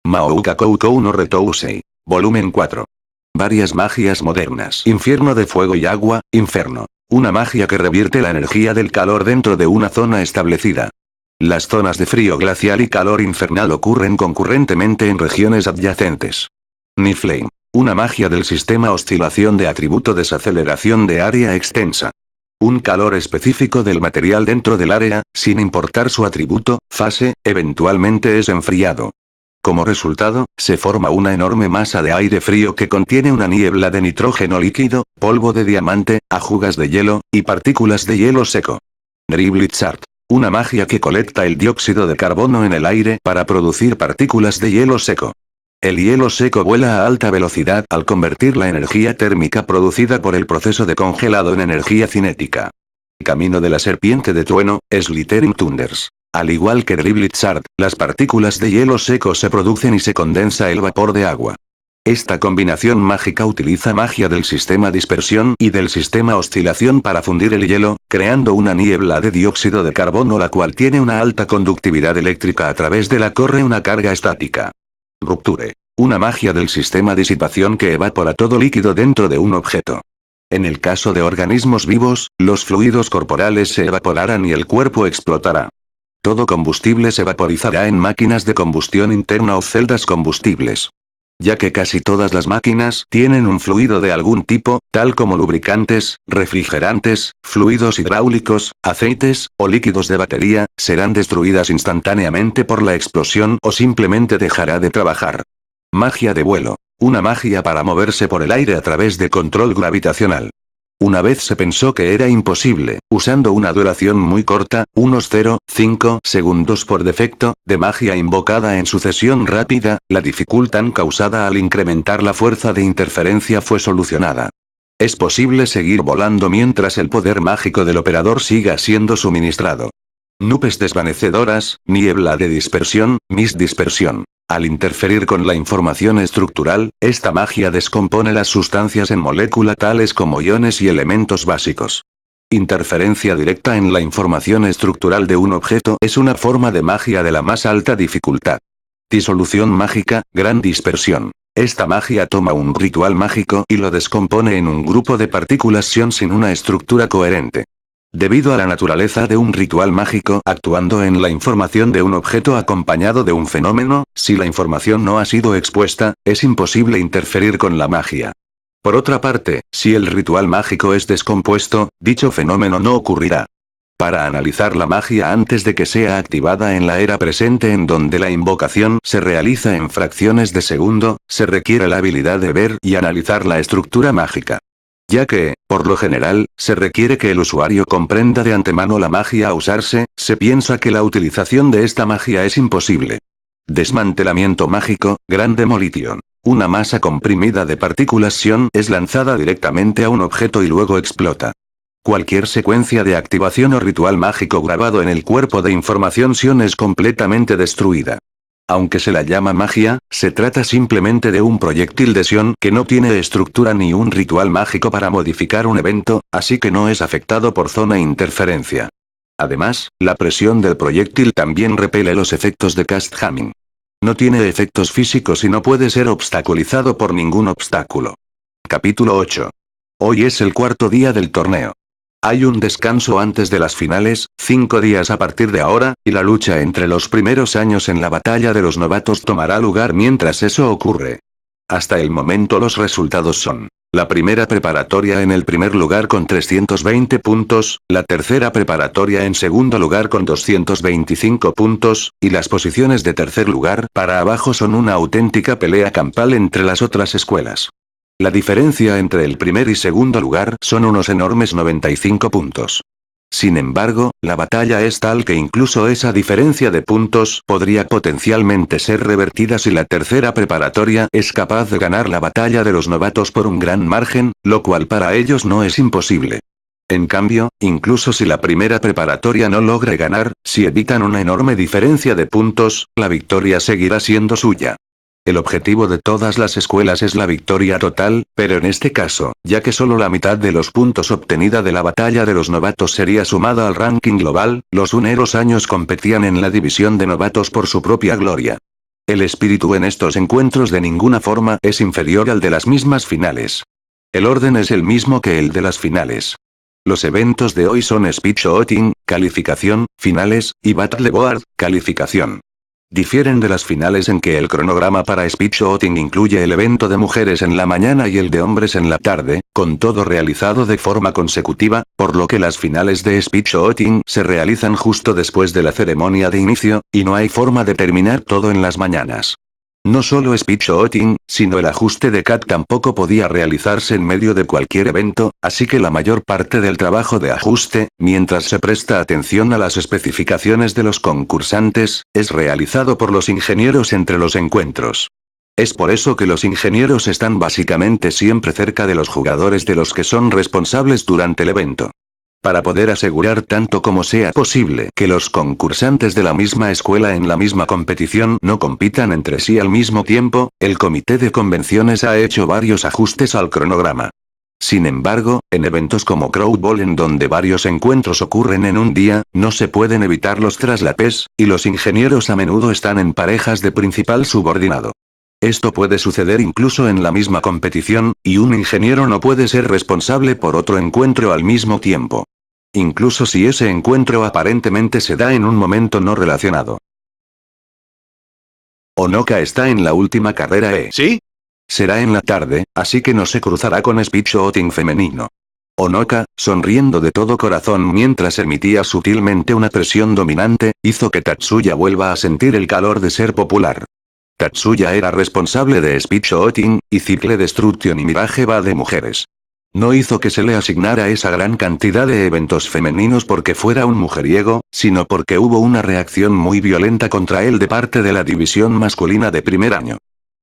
Maouka Koukou no Retousei. Volumen 4. Varias magias modernas. Infierno de fuego y agua, inferno. Una magia que revierte la energía del calor dentro de una zona establecida. Las zonas de frío glacial y calor infernal ocurren concurrentemente en regiones adyacentes. Niflame. Una magia del sistema oscilación de atributo desaceleración de área extensa. Un calor específico del material dentro del área, sin importar su atributo, fase, eventualmente es enfriado. Como resultado, se forma una enorme masa de aire frío que contiene una niebla de nitrógeno líquido, polvo de diamante, ajugas de hielo, y partículas de hielo seco. Driblitzart. Una magia que colecta el dióxido de carbono en el aire para producir partículas de hielo seco. El hielo seco vuela a alta velocidad al convertir la energía térmica producida por el proceso de congelado en energía cinética. Camino de la serpiente de trueno, Slithering Thunders. Al igual que Driblitzart, las partículas de hielo seco se producen y se condensa el vapor de agua. Esta combinación mágica utiliza magia del sistema dispersión y del sistema oscilación para fundir el hielo, creando una niebla de dióxido de carbono la cual tiene una alta conductividad eléctrica a través de la corre una carga estática. Rupture. Una magia del sistema disipación que evapora todo líquido dentro de un objeto. En el caso de organismos vivos, los fluidos corporales se evaporarán y el cuerpo explotará. Todo combustible se vaporizará en máquinas de combustión interna o celdas combustibles. Ya que casi todas las máquinas tienen un fluido de algún tipo, tal como lubricantes, refrigerantes, fluidos hidráulicos, aceites, o líquidos de batería, serán destruidas instantáneamente por la explosión o simplemente dejará de trabajar. Magia de vuelo. Una magia para moverse por el aire a través de control gravitacional. Una vez se pensó que era imposible, usando una duración muy corta, unos 0,5 segundos por defecto, de magia invocada en sucesión rápida, la dificultad causada al incrementar la fuerza de interferencia fue solucionada. Es posible seguir volando mientras el poder mágico del operador siga siendo suministrado. Nubes desvanecedoras, niebla de dispersión, dispersión. Al interferir con la información estructural, esta magia descompone las sustancias en molécula tales como iones y elementos básicos. Interferencia directa en la información estructural de un objeto es una forma de magia de la más alta dificultad. Disolución mágica, gran dispersión. Esta magia toma un ritual mágico y lo descompone en un grupo de partículas sin una estructura coherente. Debido a la naturaleza de un ritual mágico actuando en la información de un objeto acompañado de un fenómeno, si la información no ha sido expuesta, es imposible interferir con la magia. Por otra parte, si el ritual mágico es descompuesto, dicho fenómeno no ocurrirá. Para analizar la magia antes de que sea activada en la era presente en donde la invocación se realiza en fracciones de segundo, se requiere la habilidad de ver y analizar la estructura mágica. Ya que, por lo general, se requiere que el usuario comprenda de antemano la magia a usarse, se piensa que la utilización de esta magia es imposible. Desmantelamiento mágico, Gran Demolition. Una masa comprimida de partículas es lanzada directamente a un objeto y luego explota. Cualquier secuencia de activación o ritual mágico grabado en el cuerpo de información es completamente destruida. Aunque se la llama magia, se trata simplemente de un proyectil de que no tiene estructura ni un ritual mágico para modificar un evento, así que no es afectado por zona interferencia. Además, la presión del proyectil también repele los efectos de cast jamming. No tiene efectos físicos y no puede ser obstaculizado por ningún obstáculo. Capítulo 8. Hoy es el cuarto día del torneo. Hay un descanso antes de las finales, 5 días a partir de ahora, y la lucha entre los primeros años en la batalla de los novatos tomará lugar mientras eso ocurre. Hasta el momento los resultados son: la primera preparatoria en el primer lugar con 320 puntos, la tercera preparatoria en segundo lugar con 225 puntos, y las posiciones de tercer lugar para abajo son una auténtica pelea campal entre las otras escuelas. La diferencia entre el primer y segundo lugar son unos enormes 95 puntos. Sin embargo, la batalla es tal que incluso esa diferencia de puntos podría potencialmente ser revertida si la tercera preparatoria es capaz de ganar la batalla de los novatos por un gran margen, lo cual para ellos no es imposible. En cambio, incluso si la primera preparatoria no logre ganar, si evitan una enorme diferencia de puntos, la victoria seguirá siendo suya. El objetivo de todas las escuelas es la victoria total, pero en este caso, ya que solo la mitad de los puntos obtenida de la batalla de los novatos sería sumada al ranking global, los uneros años competían en la división de novatos por su propia gloria. El espíritu en estos encuentros de ninguna forma es inferior al de las mismas finales. El orden es el mismo que el de las finales. Los eventos de hoy son Speech Oating, calificación, finales, y Battle Board, calificación. Difieren de las finales en que el cronograma para Speech Oating incluye el evento de mujeres en la mañana y el de hombres en la tarde, con todo realizado de forma consecutiva, por lo que las finales de Speech Oating se realizan justo después de la ceremonia de inicio, y no hay forma de terminar todo en las mañanas. No solo Speech Oating, sino el ajuste de CAT tampoco podía realizarse en medio de cualquier evento, así que la mayor parte del trabajo de ajuste, mientras se presta atención a las especificaciones de los concursantes, es realizado por los ingenieros entre los encuentros. Es por eso que los ingenieros están básicamente siempre cerca de los jugadores de los que son responsables durante el evento. Para poder asegurar tanto como sea posible que los concursantes de la misma escuela en la misma competición no compitan entre sí al mismo tiempo, el comité de convenciones ha hecho varios ajustes al cronograma. Sin embargo, en eventos como Crowd Ball en donde varios encuentros ocurren en un día, no se pueden evitar los traslapes, y los ingenieros a menudo están en parejas de principal subordinado. Esto puede suceder incluso en la misma competición, y un ingeniero no puede ser responsable por otro encuentro al mismo tiempo. Incluso si ese encuentro aparentemente se da en un momento no relacionado. Onoka está en la última carrera ¿Sí? Será en la tarde, así que no se cruzará con Speech Oating femenino. Onoka, sonriendo de todo corazón mientras emitía sutilmente una presión dominante, hizo que Tatsuya vuelva a sentir el calor de ser popular. Tatsuya era responsable de Speech Oating, y Cycle Destruction y Mirage va de mujeres. No hizo que se le asignara esa gran cantidad de eventos femeninos porque fuera un mujeriego, sino porque hubo una reacción muy violenta contra él de parte de la división masculina de primer año.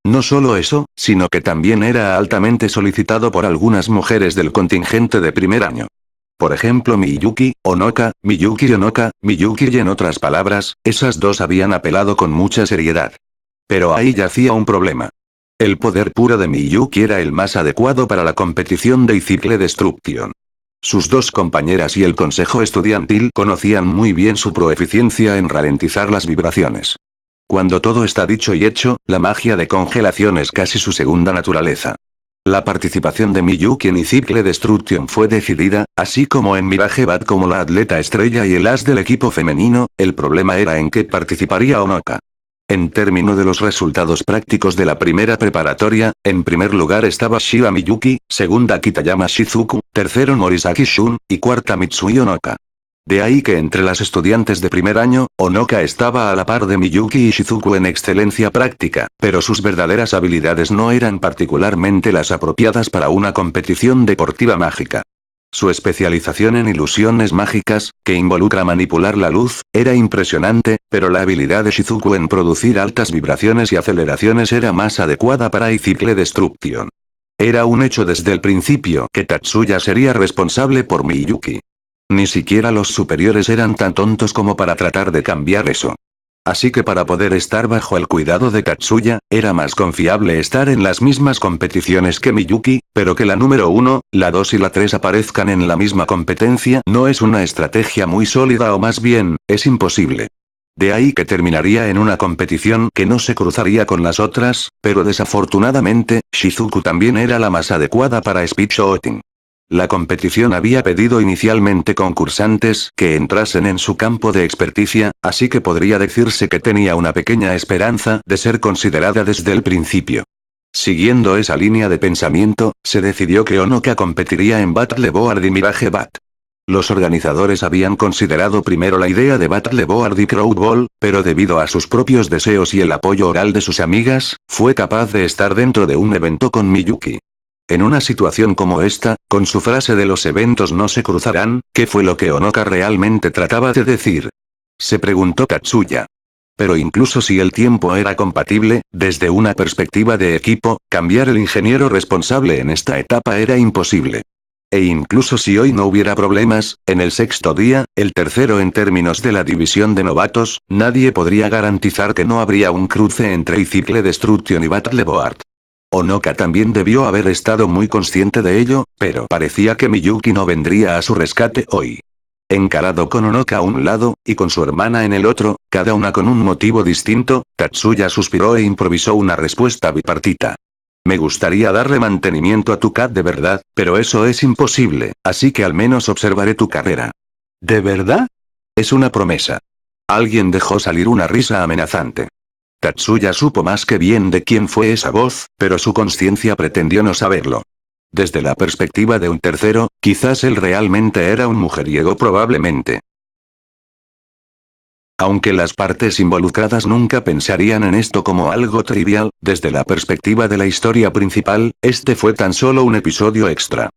No solo eso, sino que también era altamente solicitado por algunas mujeres del contingente de primer año. Por ejemplo Miyuki, Onoka, Miyuki y Onoka, Miyuki y en otras palabras, esas dos habían apelado con mucha seriedad. Pero ahí yacía un problema. El poder puro de Miyuki era el más adecuado para la competición de Cycle Destruction. Sus dos compañeras y el consejo estudiantil conocían muy bien su proeficiencia en ralentizar las vibraciones. Cuando todo está dicho y hecho, la magia de congelación es casi su segunda naturaleza. La participación de Miyuki en Cycle Destruction fue decidida, así como en Mirage Bad como la atleta estrella y el as del equipo femenino, el problema era en qué participaría Onoka. En términos de los resultados prácticos de la primera preparatoria, en primer lugar estaba Shiba Miyuki, segunda Kitayama Shizuku, tercero Morisaki Shun, y cuarta Mitsui Onoka. De ahí que entre las estudiantes de primer año, Onoka estaba a la par de Miyuki y Shizuku en excelencia práctica, pero sus verdaderas habilidades no eran particularmente las apropiadas para una competición deportiva mágica. Su especialización en ilusiones mágicas, que involucra manipular la luz, era impresionante, pero la habilidad de Shizuku en producir altas vibraciones y aceleraciones era más adecuada para Cycle Destruction. Era un hecho desde el principio que Tatsuya sería responsable por Miyuki. Ni siquiera los superiores eran tan tontos como para tratar de cambiar eso. Así que para poder estar bajo el cuidado de Tatsuya, era más confiable estar en las mismas competiciones que Miyuki, pero que la número 1, la 2 y la 3 aparezcan en la misma competencia no es una estrategia muy sólida o más bien, es imposible. De ahí que terminaría en una competición que no se cruzaría con las otras, pero desafortunadamente, Shizuku también era la más adecuada para Speech Oating. La competición había pedido inicialmente concursantes que entrasen en su campo de experticia, así que podría decirse que tenía una pequeña esperanza de ser considerada desde el principio. Siguiendo esa línea de pensamiento, se decidió que Onoka competiría en Battle Board y Mirage Bat. Los organizadores habían considerado primero la idea de Battle Board y Crowd Ball, pero debido a sus propios deseos y el apoyo oral de sus amigas, fue capaz de estar dentro de un evento con Miyuki. En una situación como esta, con su frase de los eventos no se cruzarán, ¿qué fue lo que Onoka realmente trataba de decir? Se preguntó Tatsuya. Pero incluso si el tiempo era compatible, desde una perspectiva de equipo, cambiar el ingeniero responsable en esta etapa era imposible. E incluso si hoy no hubiera problemas, en el sexto día, el tercero en términos de la división de novatos, nadie podría garantizar que no habría un cruce entre Cycle Destruction y Battle Board. Onoka también debió haber estado muy consciente de ello, pero parecía que Miyuki no vendría a su rescate hoy. Encarado con Onoka a un lado, y con su hermana en el otro, cada una con un motivo distinto, Tatsuya suspiró e improvisó una respuesta bipartita. Me gustaría darle mantenimiento a tu cat de verdad, pero eso es imposible, así que al menos observaré tu carrera. ¿De verdad? Es una promesa. Alguien dejó salir una risa amenazante. Tatsuya supo más que bien de quién fue esa voz, pero su conciencia pretendió no saberlo. Desde la perspectiva de un tercero, quizás él realmente era un mujeriego probablemente. Aunque las partes involucradas nunca pensarían en esto como algo trivial, desde la perspectiva de la historia principal, este fue tan solo un episodio extra.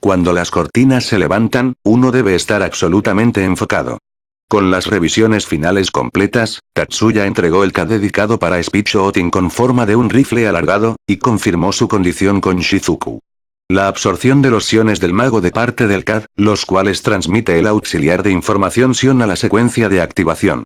Cuando las cortinas se levantan, uno debe estar absolutamente enfocado. Con las revisiones finales completas, Tatsuya entregó el CAD dedicado para speedshotting con forma de un rifle alargado, y confirmó su condición con Shizuku. La absorción de los siones del mago de parte del CAD, los cuales transmite el auxiliar de información sion a la secuencia de activación.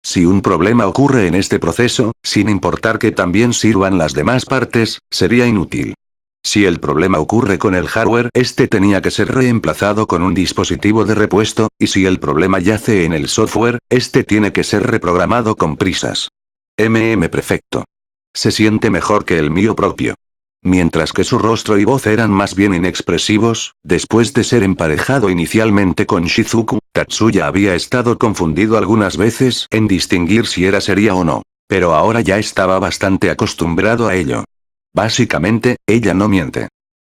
Si un problema ocurre en este proceso, sin importar que también sirvan las demás partes, sería inútil. Si el problema ocurre con el hardware, este tenía que ser reemplazado con un dispositivo de repuesto, y si el problema yace en el software, este tiene que ser reprogramado con prisas. Perfecto. Se siente mejor que el mío propio. Mientras que su rostro y voz eran más bien inexpresivos, después de ser emparejado inicialmente con Shizuku, Tatsuya había estado confundido algunas veces en distinguir si era seria o no. Pero ahora ya estaba bastante acostumbrado a ello. Básicamente, ella no miente.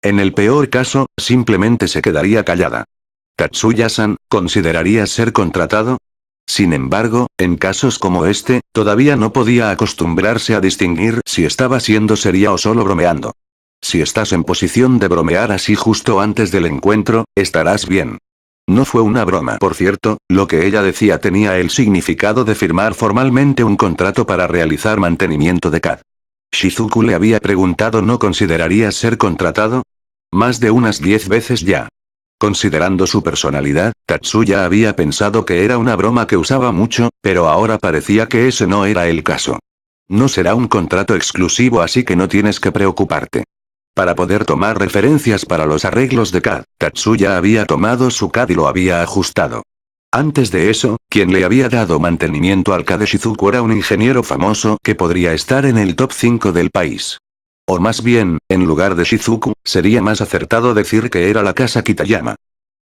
En el peor caso, simplemente se quedaría callada. Tatsuya-san, ¿consideraría ser contratado? Sin embargo, en casos como este, todavía no podía acostumbrarse a distinguir si estaba siendo seria o solo bromeando. Si estás en posición de bromear así justo antes del encuentro, estarás bien. No fue una broma, por cierto, lo que ella decía tenía el significado de firmar formalmente un contrato para realizar mantenimiento de CAD. Shizuku le había preguntado ¿no considerarías ser contratado? Más de unas 10 veces ya. Considerando su personalidad, Tatsuya había pensado que era una broma que usaba mucho, pero ahora parecía que ese no era el caso. No será un contrato exclusivo así que no tienes que preocuparte. Para poder tomar referencias para los arreglos de CAD, Tatsuya había tomado su CAD y lo había ajustado. Antes de eso, quien le había dado mantenimiento al CAD de Shizuku era un ingeniero famoso que podría estar en el top 5 del país. O más bien, en lugar de Shizuku, sería más acertado decir que era la casa Kitayama.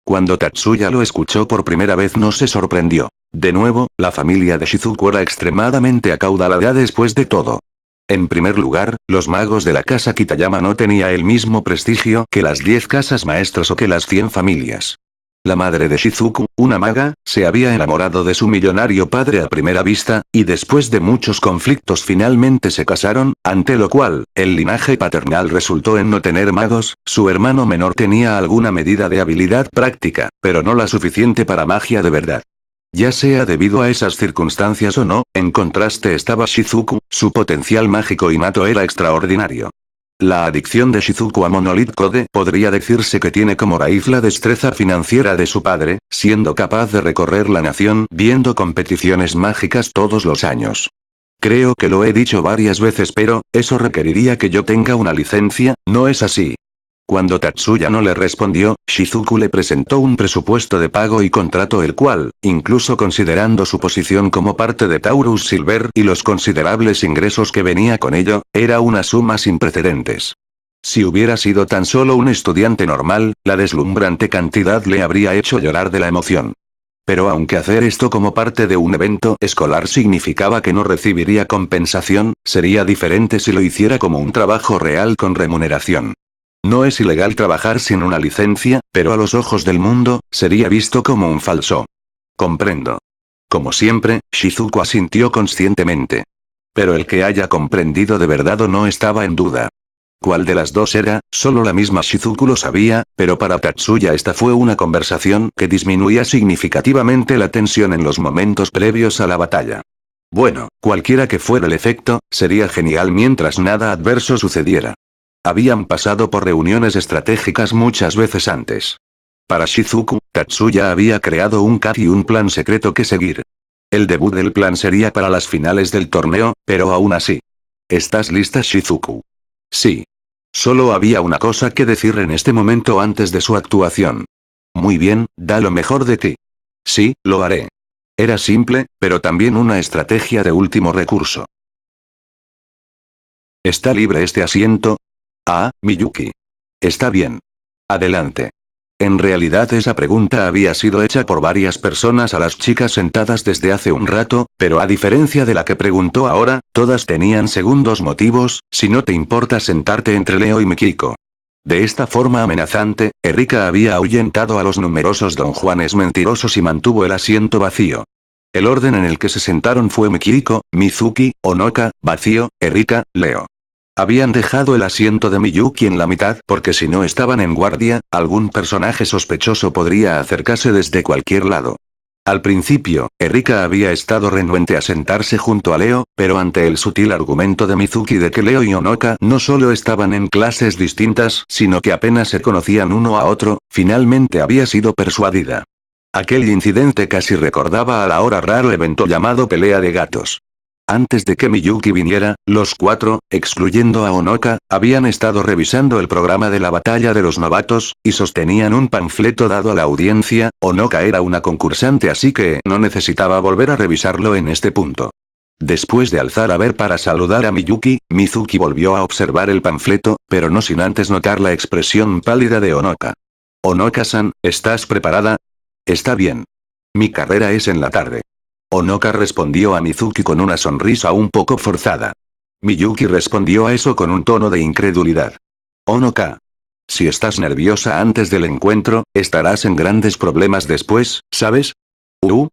Cuando Tatsuya lo escuchó por primera vez no se sorprendió. De nuevo, la familia de Shizuku era extremadamente acaudalada después de todo. En primer lugar, los magos de la casa Kitayama no tenía el mismo prestigio que las 10 casas maestras o que las 100 familias. La madre de Shizuku, una maga, se había enamorado de su millonario padre a primera vista, y después de muchos conflictos finalmente se casaron, ante lo cual, el linaje paternal resultó en no tener magos, su hermano menor tenía alguna medida de habilidad práctica, pero no la suficiente para magia de verdad. Ya sea debido a esas circunstancias o no, en contraste estaba Shizuku, su potencial mágico innato era extraordinario. La adicción de Shizuku a Monolith Code podría decirse que tiene como raíz la destreza financiera de su padre, siendo capaz de recorrer la nación viendo competiciones mágicas todos los años. Creo que lo he dicho varias veces pero, eso requeriría que yo tenga una licencia, ¿no es así? Cuando Tatsuya no le respondió, Shizuku le presentó un presupuesto de pago y contrato el cual, incluso considerando su posición como parte de Taurus Silver y los considerables ingresos que venía con ello, era una suma sin precedentes. Si hubiera sido tan solo un estudiante normal, la deslumbrante cantidad le habría hecho llorar de la emoción. Pero aunque hacer esto como parte de un evento escolar significaba que no recibiría compensación, sería diferente si lo hiciera como un trabajo real con remuneración. No es ilegal trabajar sin una licencia, pero a los ojos del mundo, sería visto como un falso. Comprendo. Como siempre, Shizuku asintió conscientemente. Pero el que haya comprendido de verdad o no estaba en duda. ¿Cuál de las dos era? Solo la misma Shizuku lo sabía, pero para Tatsuya esta fue una conversación que disminuía significativamente la tensión en los momentos previos a la batalla. Bueno, cualquiera que fuera el efecto, sería genial mientras nada adverso sucediera. Habían pasado por reuniones estratégicas muchas veces antes. Para Shizuku, Tatsuya había creado un CAD y un plan secreto que seguir. El debut del plan sería para las finales del torneo, pero aún así. ¿Estás lista, Shizuku? Sí. Solo había una cosa que decir en este momento antes de su actuación. Muy bien, da lo mejor de ti. Sí, lo haré. Era simple, pero también una estrategia de último recurso. ¿Está libre este asiento? Ah, Miyuki. Está bien. Adelante. En realidad esa pregunta había sido hecha por varias personas a las chicas sentadas desde hace un rato, pero a diferencia de la que preguntó ahora, todas tenían segundos motivos, si no te importa sentarte entre Leo y Mikiko. De esta forma amenazante, Erika había ahuyentado a los numerosos don Juanes mentirosos y mantuvo el asiento vacío. El orden en el que se sentaron fue Mikiko, Mizuki, Onoka, vacío, Erika, Leo. Habían dejado el asiento de Miyuki en la mitad porque si no estaban en guardia, algún personaje sospechoso podría acercarse desde cualquier lado. Al principio, Erika había estado renuente a sentarse junto a Leo, pero ante el sutil argumento de Mizuki de que Leo y Onoka no solo estaban en clases distintas, sino que apenas se conocían uno a otro, finalmente había sido persuadida. Aquel incidente casi recordaba al ahora raro evento llamado pelea de gatos. Antes de que Miyuki viniera, los cuatro, excluyendo a Onoka, habían estado revisando el programa de la batalla de los novatos, y sostenían un panfleto dado a la audiencia. Onoka era una concursante así que no necesitaba volver a revisarlo en este punto. Después de alzar a ver para saludar a Miyuki, Mizuki volvió a observar el panfleto, pero no sin antes notar la expresión pálida de Onoka. Onoka-san, ¿estás preparada? Está bien. Mi carrera es en la tarde. Onoka respondió a Mizuki con una sonrisa un poco forzada. Miyuki respondió a eso con un tono de incredulidad. Onoka. Si estás nerviosa antes del encuentro, estarás en grandes problemas después, ¿sabes?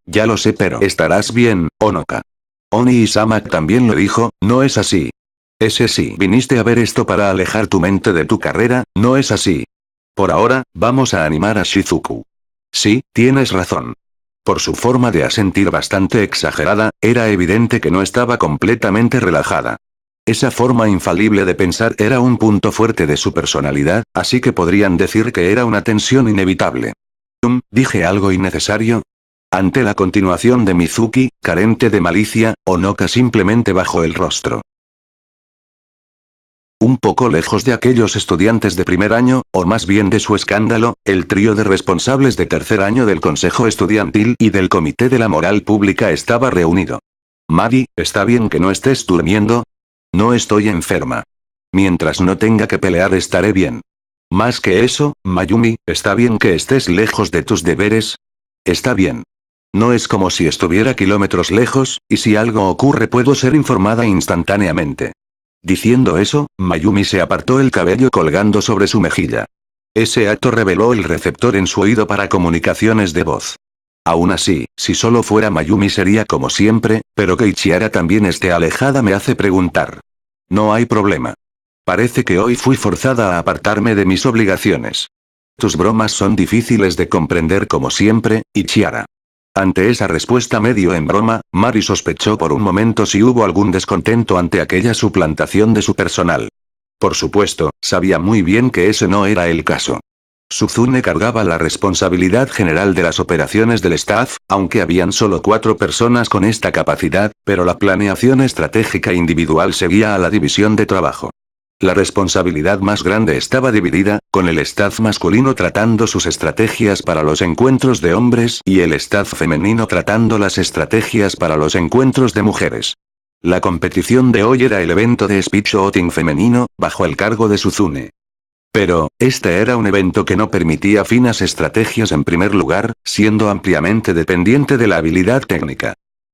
Ya lo sé, pero estarás bien, Onoka. Oni Isamak también lo dijo, ¿no es así? Ese sí. Viniste a ver esto para alejar tu mente de tu carrera, ¿no es así? Por ahora, vamos a animar a Shizuku. Sí, tienes razón. Por su forma de asentir bastante exagerada, era evidente que no estaba completamente relajada. Esa forma infalible de pensar era un punto fuerte de su personalidad, así que podrían decir que era una tensión inevitable. ¿Dije algo innecesario? Ante la continuación de Mizuki, carente de malicia, Onoka simplemente bajó el rostro. Un poco lejos de aquellos estudiantes de primer año, o más bien de su escándalo, el trío de responsables de tercer año del consejo estudiantil y del comité de la moral pública estaba reunido. Mari, ¿está bien que no estés durmiendo? No estoy enferma. Mientras no tenga que pelear estaré bien. Más que eso, Mayumi, ¿está bien que estés lejos de tus deberes? Está bien. No es como si estuviera kilómetros lejos, y si algo ocurre puedo ser informada instantáneamente. Diciendo eso, Mayumi se apartó el cabello colgando sobre su mejilla. Ese acto reveló el receptor en su oído para comunicaciones de voz. Aún así, si solo fuera Mayumi sería como siempre, pero que Ichiara también esté alejada me hace preguntar. No hay problema. Parece que hoy fui forzada a apartarme de mis obligaciones. Tus bromas son difíciles de comprender como siempre, Ichiara. Ante esa respuesta medio en broma, Mari sospechó por un momento si hubo algún descontento ante aquella suplantación de su personal. Por supuesto, sabía muy bien que ese no era el caso. Suzune cargaba la responsabilidad general de las operaciones del staff, aunque habían solo 4 personas con esta capacidad, pero la planeación estratégica individual seguía a la división de trabajo. La responsabilidad más grande estaba dividida, con el staff masculino tratando sus estrategias para los encuentros de hombres y el staff femenino tratando las estrategias para los encuentros de mujeres. La competición de hoy era el evento de speech outing femenino, bajo el cargo de Suzune. Pero, este era un evento que no permitía finas estrategias en primer lugar, siendo ampliamente dependiente de la habilidad técnica.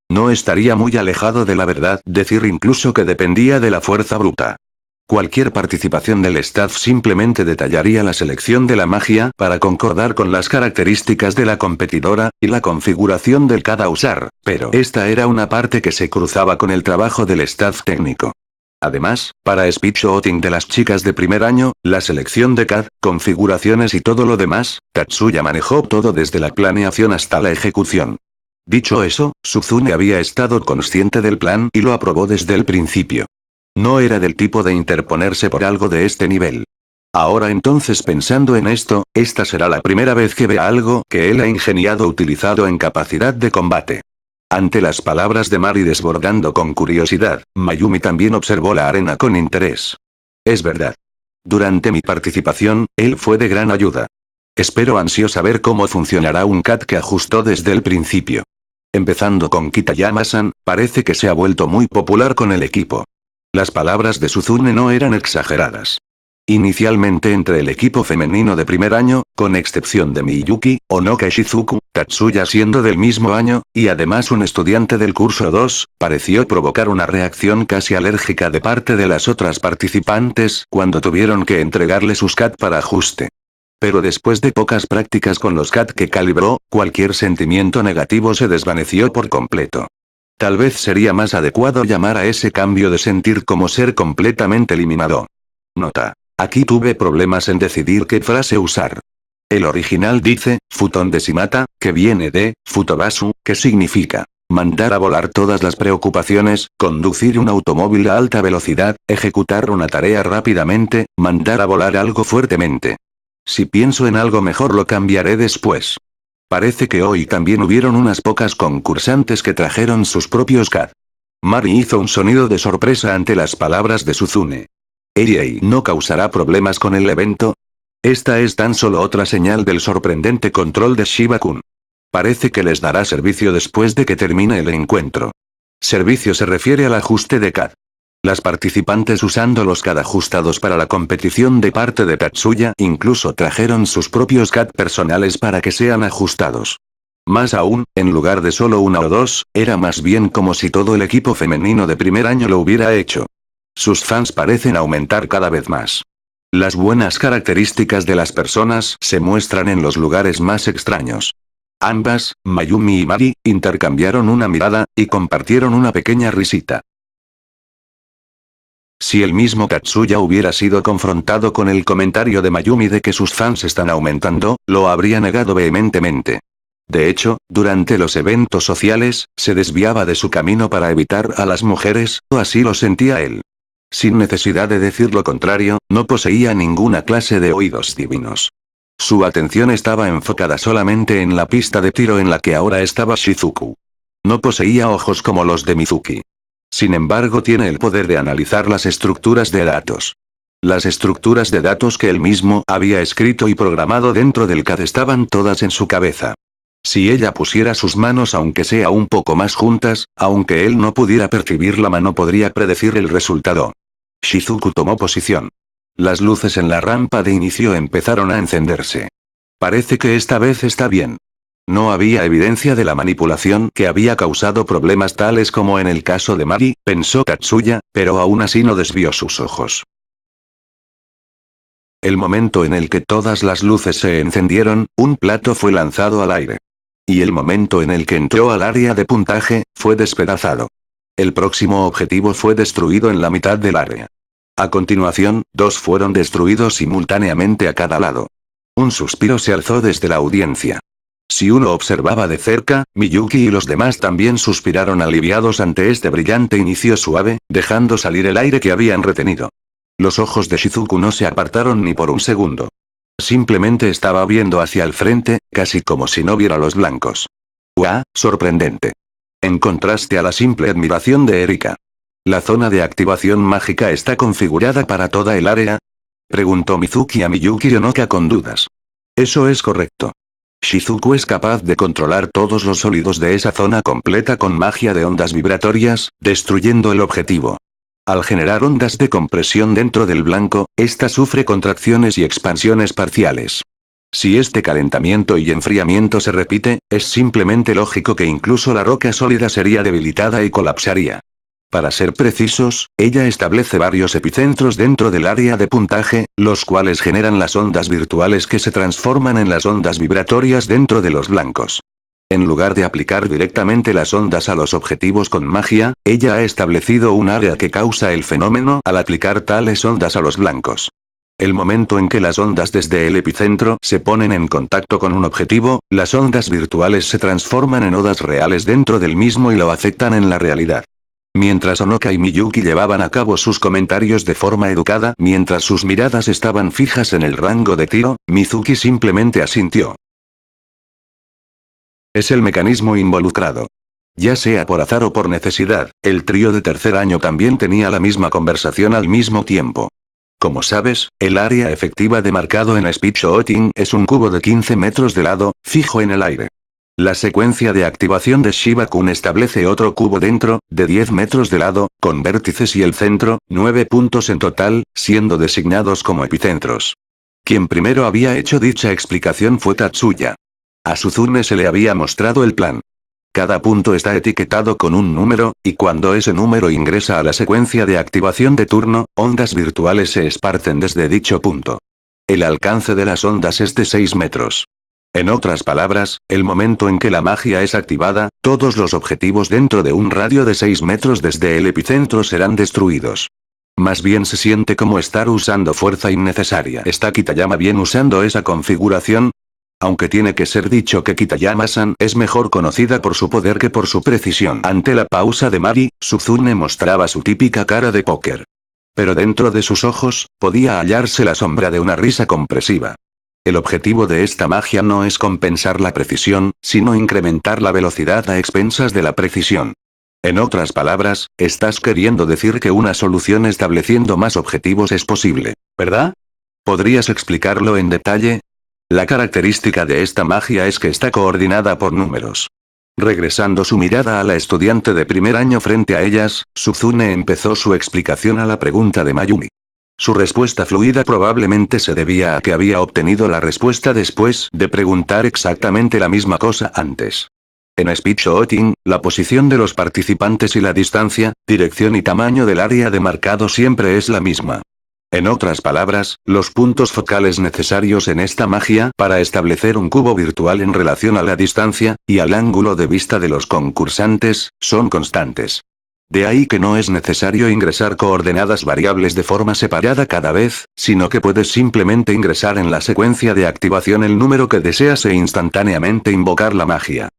No estaría muy alejado de la verdad decir incluso que dependía de la fuerza bruta. Cualquier participación del staff simplemente detallaría la selección de la magia para concordar con las características de la competidora, y la configuración del cada usar, pero esta era una parte que se cruzaba con el trabajo del staff técnico. Además, para speech outing de las chicas de primer año, la selección de CAD, configuraciones y todo lo demás, Tatsuya manejó todo desde la planeación hasta la ejecución. Dicho eso, Suzune había estado consciente del plan y lo aprobó desde el principio. No era del tipo de interponerse por algo de este nivel. Ahora entonces pensando en esto, esta será la primera vez que vea algo que él ha ingeniado utilizado en capacidad de combate. Ante las palabras de Mari desbordando con curiosidad, Mayumi también observó la arena con interés. Es verdad. Durante mi participación, él fue de gran ayuda. Espero ansiosa ver cómo funcionará un CAD que ajustó desde el principio. Empezando con Kitayama-san, parece que se ha vuelto muy popular con el equipo. Las palabras de Suzune no eran exageradas. Inicialmente entre el equipo femenino de primer año, con excepción de Miyuki, Onoka y Shizuku, Tatsuya siendo del mismo año, y además un estudiante del curso 2, pareció provocar una reacción casi alérgica de parte de las otras participantes cuando tuvieron que entregarle sus CAD para ajuste. Pero después de pocas prácticas con los CAD que calibró, cualquier sentimiento negativo se desvaneció por completo. Tal vez sería más adecuado llamar a ese cambio de sentir como ser completamente eliminado. Nota. Aquí tuve problemas en decidir qué frase usar. El original dice, Futon de Shimata, que viene de, Futobasu, que significa mandar a volar todas las preocupaciones, conducir un automóvil a alta velocidad, ejecutar una tarea rápidamente, mandar a volar algo fuertemente. Si pienso en algo mejor lo cambiaré después. Parece que hoy también hubieron unas pocas concursantes que trajeron sus propios CAD. Mari hizo un sonido de sorpresa ante las palabras de Suzune. ¿Ella no causará problemas con el evento? Esta es tan solo otra señal del sorprendente control de Shiba-kun. Parece que les dará servicio después de que termine el encuentro. Servicio se refiere al ajuste de CAD. Las participantes usando los CAD ajustados para la competición de parte de Tatsuya incluso trajeron sus propios CAD personales para que sean ajustados. Más aún, en lugar de solo una o dos, era más bien como si todo el equipo femenino de primer año lo hubiera hecho. Sus fans parecen aumentar cada vez más. Las buenas características de las personas se muestran en los lugares más extraños. Ambas, Mayumi y Mari, intercambiaron una mirada, y compartieron una pequeña risita. Si el mismo Tatsuya hubiera sido confrontado con el comentario de Mayumi de que sus fans están aumentando, lo habría negado vehementemente. De hecho, durante los eventos sociales, se desviaba de su camino para evitar a las mujeres, o así lo sentía él. Sin necesidad de decir lo contrario, no poseía ninguna clase de oídos divinos. Su atención estaba enfocada solamente en la pista de tiro en la que ahora estaba Shizuku. No poseía ojos como los de Mizuki. Sin embargo, tiene el poder de analizar las estructuras de datos. Las estructuras de datos que él mismo había escrito y programado dentro del CAD estaban todas en su cabeza. Si ella pusiera sus manos aunque sea un poco más juntas, aunque él no pudiera percibir la mano podría predecir el resultado. Shizuku tomó posición. Las luces en la rampa de inicio empezaron a encenderse. Parece que esta vez está bien. No había evidencia de la manipulación que había causado problemas tales como en el caso de Mari, pensó Tatsuya, pero aún así no desvió sus ojos. El momento en el que todas las luces se encendieron, un plato fue lanzado al aire. Y el momento en el que entró al área de puntaje, fue despedazado. El próximo objetivo fue destruido en la mitad del área. A continuación, dos fueron destruidos simultáneamente a cada lado. Un suspiro se alzó desde la audiencia. Si uno observaba de cerca, Miyuki y los demás también suspiraron aliviados ante este brillante inicio suave, dejando salir el aire que habían retenido. Los ojos de Shizuku no se apartaron ni por un segundo. Simplemente estaba viendo hacia el frente, casi como si no viera los blancos. ¡Guau! Sorprendente. En contraste a la simple admiración de Erika. ¿La zona de activación mágica está configurada para toda el área? Preguntó Mizuki a Miyuki Onoka con dudas. Eso es correcto. Shizuku es capaz de controlar todos los sólidos de esa zona completa con magia de ondas vibratorias, destruyendo el objetivo. Al generar ondas de compresión dentro del blanco, ésta sufre contracciones y expansiones parciales. Si este calentamiento y enfriamiento se repite, es simplemente lógico que incluso la roca sólida sería debilitada y colapsaría. Para ser precisos, ella establece varios epicentros dentro del área de puntaje, los cuales generan las ondas virtuales que se transforman en las ondas vibratorias dentro de los blancos. En lugar de aplicar directamente las ondas a los objetivos con magia, ella ha establecido un área que causa el fenómeno al aplicar tales ondas a los blancos. El momento en que las ondas desde el epicentro se ponen en contacto con un objetivo, las ondas virtuales se transforman en ondas reales dentro del mismo y lo afectan en la realidad. Mientras Onoka y Miyuki llevaban a cabo sus comentarios de forma educada, mientras sus miradas estaban fijas en el rango de tiro, Mizuki simplemente asintió. Es el mecanismo involucrado. Ya sea por azar o por necesidad, el trío de tercer año también tenía la misma conversación al mismo tiempo. Como sabes, el área efectiva de marcado en Speedshotting es un cubo de 15 metros de lado, fijo en el aire. La secuencia de activación de Shiba-kun establece otro cubo dentro, de 10 metros de lado, con vértices y el centro, 9 puntos en total, siendo designados como epicentros. Quien primero había hecho dicha explicación fue Tatsuya. A Suzune se le había mostrado el plan. Cada punto está etiquetado con un número, y cuando ese número ingresa a la secuencia de activación de turno, ondas virtuales se esparcen desde dicho punto. El alcance de las ondas es de 6 metros. En otras palabras, el momento en que la magia es activada, todos los objetivos dentro de un radio de 6 metros desde el epicentro serán destruidos. Más bien se siente como estar usando fuerza innecesaria. ¿Está Kitayama bien usando esa configuración? Aunque tiene que ser dicho que Kitayama-san es mejor conocida por su poder que por su precisión. Ante la pausa de Mari, Suzune mostraba su típica cara de póker. Pero dentro de sus ojos, podía hallarse la sombra de una risa compresiva. El objetivo de esta magia no es compensar la precisión, sino incrementar la velocidad a expensas de la precisión. En otras palabras, estás queriendo decir que una solución estableciendo más objetivos es posible, ¿verdad? ¿Podrías explicarlo en detalle? La característica de esta magia es que está coordinada por números. Regresando su mirada a la estudiante de primer año frente a ellas, Suzune empezó su explicación a la pregunta de Mayumi. Su respuesta fluida probablemente se debía a que había obtenido la respuesta después de preguntar exactamente la misma cosa antes. En Speedshotting, la posición de los participantes y la distancia, dirección y tamaño del área de marcado siempre es la misma. En otras palabras, los puntos focales necesarios en esta magia para establecer un cubo virtual en relación a la distancia, y al ángulo de vista de los concursantes, son constantes. De ahí que no es necesario ingresar coordenadas variables de forma separada cada vez, sino que puedes simplemente ingresar en la secuencia de activación el número que deseas e instantáneamente invocar la magia.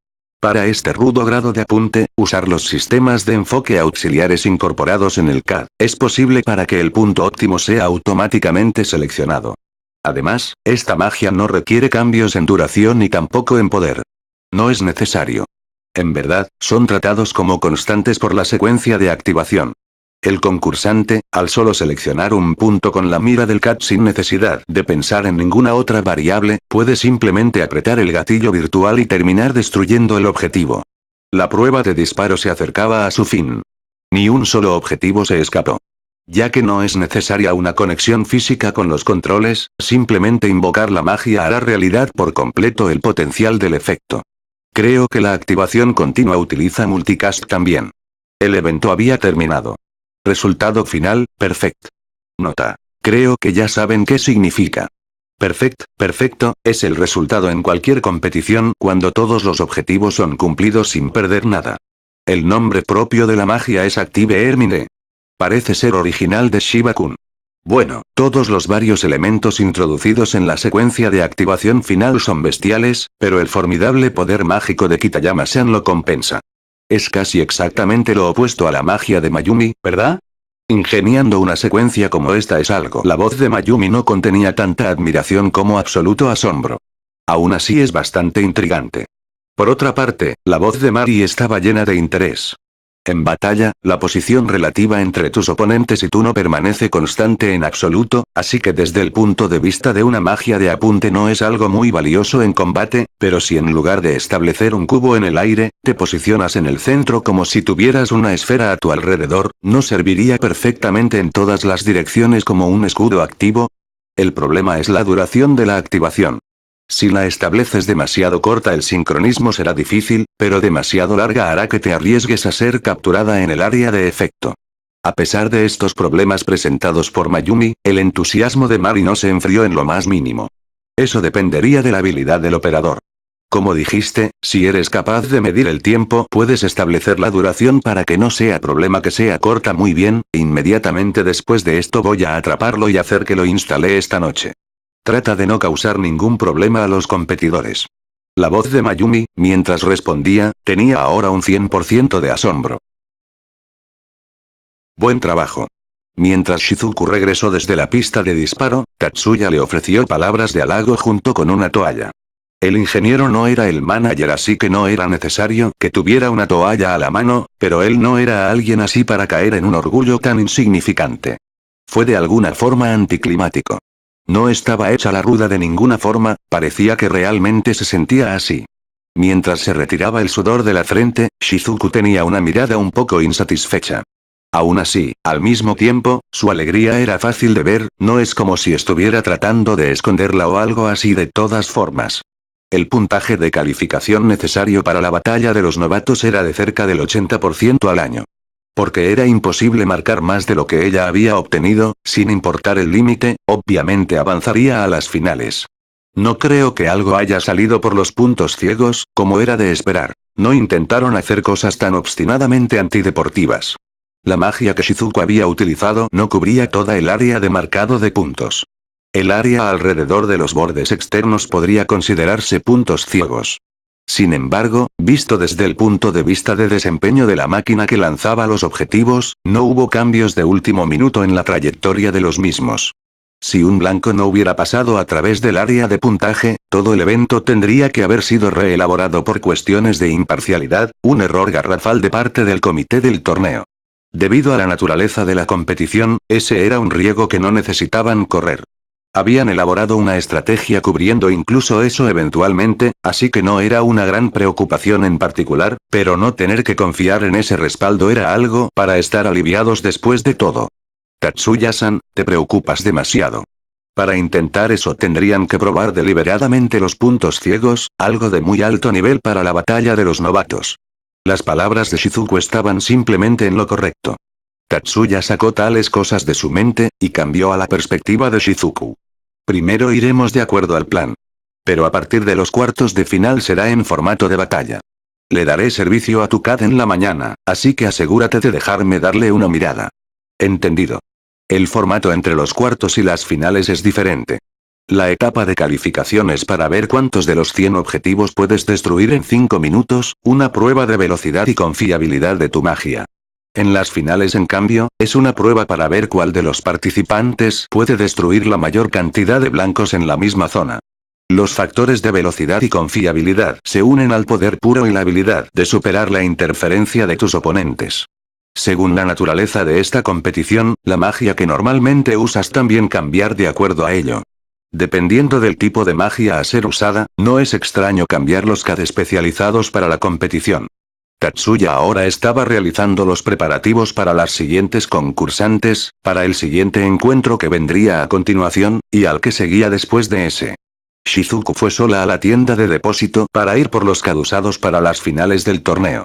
Para este rudo grado de apunte, usar los sistemas de enfoque auxiliares incorporados en el CAD es posible para que el punto óptimo sea automáticamente seleccionado. Además, esta magia no requiere cambios en duración ni tampoco en poder. No es necesario. En verdad, son tratados como constantes por la secuencia de activación. El concursante, al solo seleccionar un punto con la mira del CAD sin necesidad de pensar en ninguna otra variable, puede simplemente apretar el gatillo virtual y terminar destruyendo el objetivo. La prueba de disparo se acercaba a su fin. Ni un solo objetivo se escapó. Ya que no es necesaria una conexión física con los controles, simplemente invocar la magia hará realidad por completo el potencial del efecto. Creo que la activación continua utiliza multicast también. El evento había terminado. Resultado final, perfect. Nota. Creo que ya saben qué significa. Perfecto, es el resultado en cualquier competición cuando todos los objetivos son cumplidos sin perder nada. El nombre propio de la magia es Active Hermine. Parece ser original de Shiba-kun. Bueno, todos los varios elementos introducidos en la secuencia de activación final son bestiales, pero el formidable poder mágico de Kitayama-san lo compensa. Es casi exactamente lo opuesto a la magia de Mayumi, ¿verdad? Ingeniando una secuencia como esta es algo. La voz de Mayumi no contenía tanta admiración como absoluto asombro. Aún así es bastante intrigante. Por otra parte, la voz de Mari estaba llena de interés. En batalla, la posición relativa entre tus oponentes y tú no permanece constante en absoluto, así que desde el punto de vista de una magia de apunte no es algo muy valioso en combate, pero si en lugar de establecer un cubo en el aire, te posicionas en el centro como si tuvieras una esfera a tu alrededor, ¿no serviría perfectamente en todas las direcciones como un escudo activo? El problema es la duración de la activación. Si la estableces demasiado corta el sincronismo será difícil, pero demasiado larga hará que te arriesgues a ser capturada en el área de efecto. A pesar de estos problemas presentados por Mayumi, el entusiasmo de Mari no se enfrió en lo más mínimo. Eso dependería de la habilidad del operador. Como dijiste, si eres capaz de medir el tiempo, puedes establecer la duración para que no sea problema que sea corta muy bien, inmediatamente después de esto voy a atraparlo y hacer que lo instale esta noche. Trata de no causar ningún problema a los competidores. La voz de Mayumi, mientras respondía, tenía ahora un 100% de asombro. Buen trabajo. Mientras Shizuku regresó desde la pista de disparo, Tatsuya le ofreció palabras de halago junto con una toalla. El ingeniero no era el manager así que no era necesario que tuviera una toalla a la mano, pero él no era alguien así para caer en un orgullo tan insignificante. Fue de alguna forma anticlimático. No estaba hecha la ruda de ninguna forma, parecía que realmente se sentía así. Mientras se retiraba el sudor de la frente, Shizuku tenía una mirada un poco insatisfecha. Aún así, al mismo tiempo, su alegría era fácil de ver, no es como si estuviera tratando de esconderla o algo así de todas formas. El puntaje de calificación necesario para la batalla de los novatos era de cerca del 80% al año. Porque era imposible marcar más de lo que ella había obtenido, sin importar el límite, obviamente avanzaría a las finales. No creo que algo haya salido por los puntos ciegos, como era de esperar. No intentaron hacer cosas tan obstinadamente antideportivas. La magia que Shizuku había utilizado no cubría toda el área de marcado de puntos. El área alrededor de los bordes externos podría considerarse puntos ciegos. Sin embargo, visto desde el punto de vista de desempeño de la máquina que lanzaba los objetivos, no hubo cambios de último minuto en la trayectoria de los mismos. Si un blanco no hubiera pasado a través del área de puntaje, todo el evento tendría que haber sido reelaborado por cuestiones de imparcialidad, un error garrafal de parte del comité del torneo. Debido a la naturaleza de la competición, ese era un riesgo que no necesitaban correr. Habían elaborado una estrategia cubriendo incluso eso eventualmente, así que no era una gran preocupación en particular, pero no tener que confiar en ese respaldo era algo para estar aliviados después de todo. Tatsuya-san, te preocupas demasiado. Para intentar eso tendrían que probar deliberadamente los puntos ciegos, algo de muy alto nivel para la batalla de los novatos. Las palabras de Shizuku estaban simplemente en lo correcto. Tatsuya sacó tales cosas de su mente, y cambió a la perspectiva de Shizuku. Primero iremos de acuerdo al plan. Pero a partir de los cuartos de final será en formato de batalla. Le daré servicio a tu CAD en la mañana, así que asegúrate de dejarme darle una mirada. Entendido. El formato entre los cuartos y las finales es diferente. La etapa de calificación es para ver cuántos de los 100 objetivos puedes destruir en 5 minutos, una prueba de velocidad y confiabilidad de tu magia. En las finales en cambio, es una prueba para ver cuál de los participantes puede destruir la mayor cantidad de blancos en la misma zona. Los factores de velocidad y confiabilidad se unen al poder puro y la habilidad de superar la interferencia de tus oponentes. Según la naturaleza de esta competición, la magia que normalmente usas también cambiar de acuerdo a ello. Dependiendo del tipo de magia a ser usada, no es extraño cambiar los CAD especializados para la competición. Tatsuya ahora estaba realizando los preparativos para las siguientes concursantes, para el siguiente encuentro que vendría a continuación, y al que seguía después de ese. Shizuku fue sola a la tienda de depósito para ir por los CAD usados para las finales del torneo.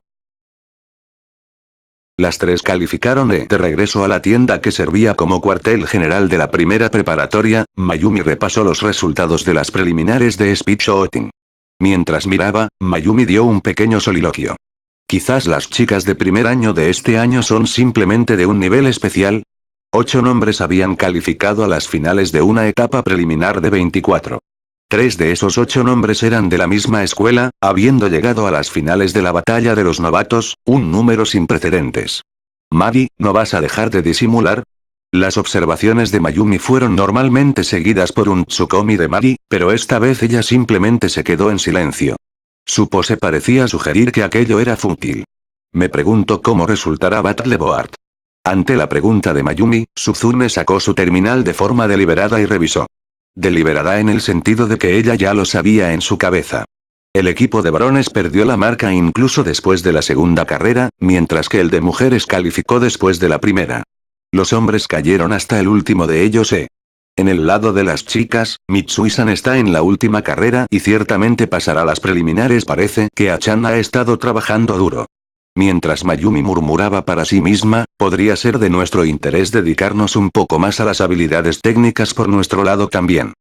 Las tres calificaron de regreso a la tienda que servía como cuartel general de la primera preparatoria. Mayumi repasó los resultados de las preliminares de Speech Outing. Mientras miraba, Mayumi dio un pequeño soliloquio. Quizás las chicas de primer año de este año son simplemente de un nivel especial. 8 nombres habían calificado a las finales de una etapa preliminar de 24. 3 de esos 8 nombres eran de la misma escuela, habiendo llegado a las finales de la batalla de los novatos, un número sin precedentes. Mari, ¿no vas a dejar de disimular? Las observaciones de Mayumi fueron normalmente seguidas por un Tsukomi de Mari, pero esta vez ella simplemente se quedó en silencio. Su pose parecía sugerir que aquello era fútil. Me pregunto cómo resultará Battle Board. Ante la pregunta de Mayumi, Suzune sacó su terminal de forma deliberada y revisó. Deliberada en el sentido de que ella ya lo sabía en su cabeza. El equipo de varones perdió la marca incluso después de la segunda carrera, mientras que el de mujeres calificó después de la primera. Los hombres cayeron hasta el último de ellos. En el lado de las chicas, Mitsui-san está en la última carrera y ciertamente pasará las preliminares. Parece que Achan ha estado trabajando duro. Mientras Mayumi murmuraba para sí misma, podría ser de nuestro interés dedicarnos un poco más a las habilidades técnicas por nuestro lado también.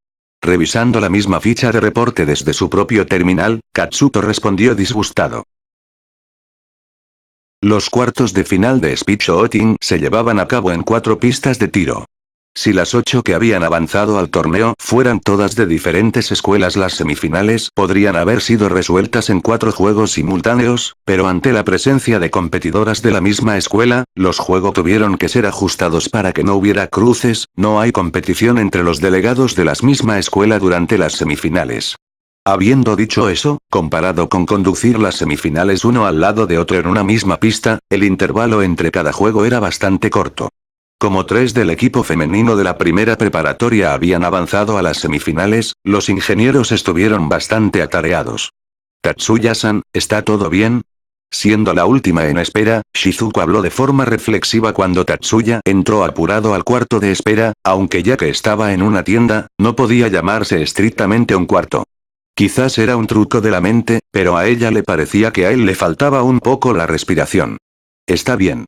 Revisando la misma ficha de reporte desde su propio terminal, Katsuto respondió disgustado. Los cuartos de final de Speech Outing se llevaban a cabo en 4 pistas de tiro. Si las 8 que habían avanzado al torneo fueran todas de diferentes escuelas, las semifinales podrían haber sido resueltas en 4 juegos simultáneos, pero ante la presencia de competidoras de la misma escuela, los juegos tuvieron que ser ajustados para que no hubiera cruces. No hay competición entre los delegados de la misma escuela durante las semifinales. Habiendo dicho eso, comparado con conducir las semifinales uno al lado de otro en una misma pista, el intervalo entre cada juego era bastante corto. Como 3 del equipo femenino de la primera preparatoria habían avanzado a las semifinales, los ingenieros estuvieron bastante atareados. Tatsuya-san, ¿está todo bien? Siendo la última en espera, Shizuku habló de forma reflexiva cuando Tatsuya entró apurado al cuarto de espera, aunque ya que estaba en una tienda, no podía llamarse estrictamente un cuarto. Quizás era un truco de la mente, pero a ella le parecía que a él le faltaba un poco la respiración. Está bien.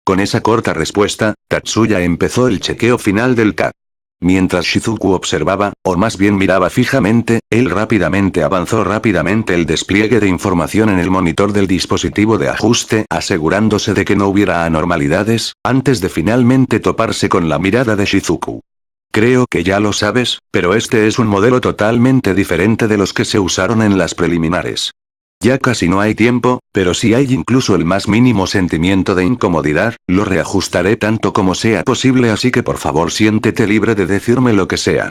Con esa corta respuesta, Tatsuya empezó el chequeo final del CAD. Mientras Shizuku observaba, o más bien miraba fijamente, él rápidamente avanzó el despliegue de información en el monitor del dispositivo de ajuste, asegurándose de que no hubiera anormalidades, antes de finalmente toparse con la mirada de Shizuku. Creo que ya lo sabes, pero este es un modelo totalmente diferente de los que se usaron en las preliminares. Ya casi no hay tiempo, pero si hay incluso el más mínimo sentimiento de incomodidad, lo reajustaré tanto como sea posible, así que por favor siéntete libre de decirme lo que sea.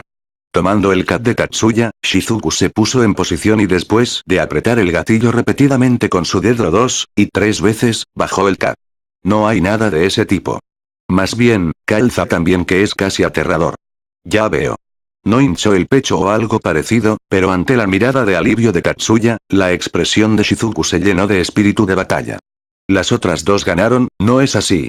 Tomando el CAD de Tatsuya, Shizuku se puso en posición y después de apretar el gatillo repetidamente con su dedo 2 y 3 veces, bajó el CAD. No hay nada de ese tipo. Más bien, calza también, que es casi aterrador. Ya veo. No hinchó el pecho o algo parecido, pero ante la mirada de alivio de Tatsuya, la expresión de Shizuku se llenó de espíritu de batalla. Las otras dos ganaron, ¿no es así?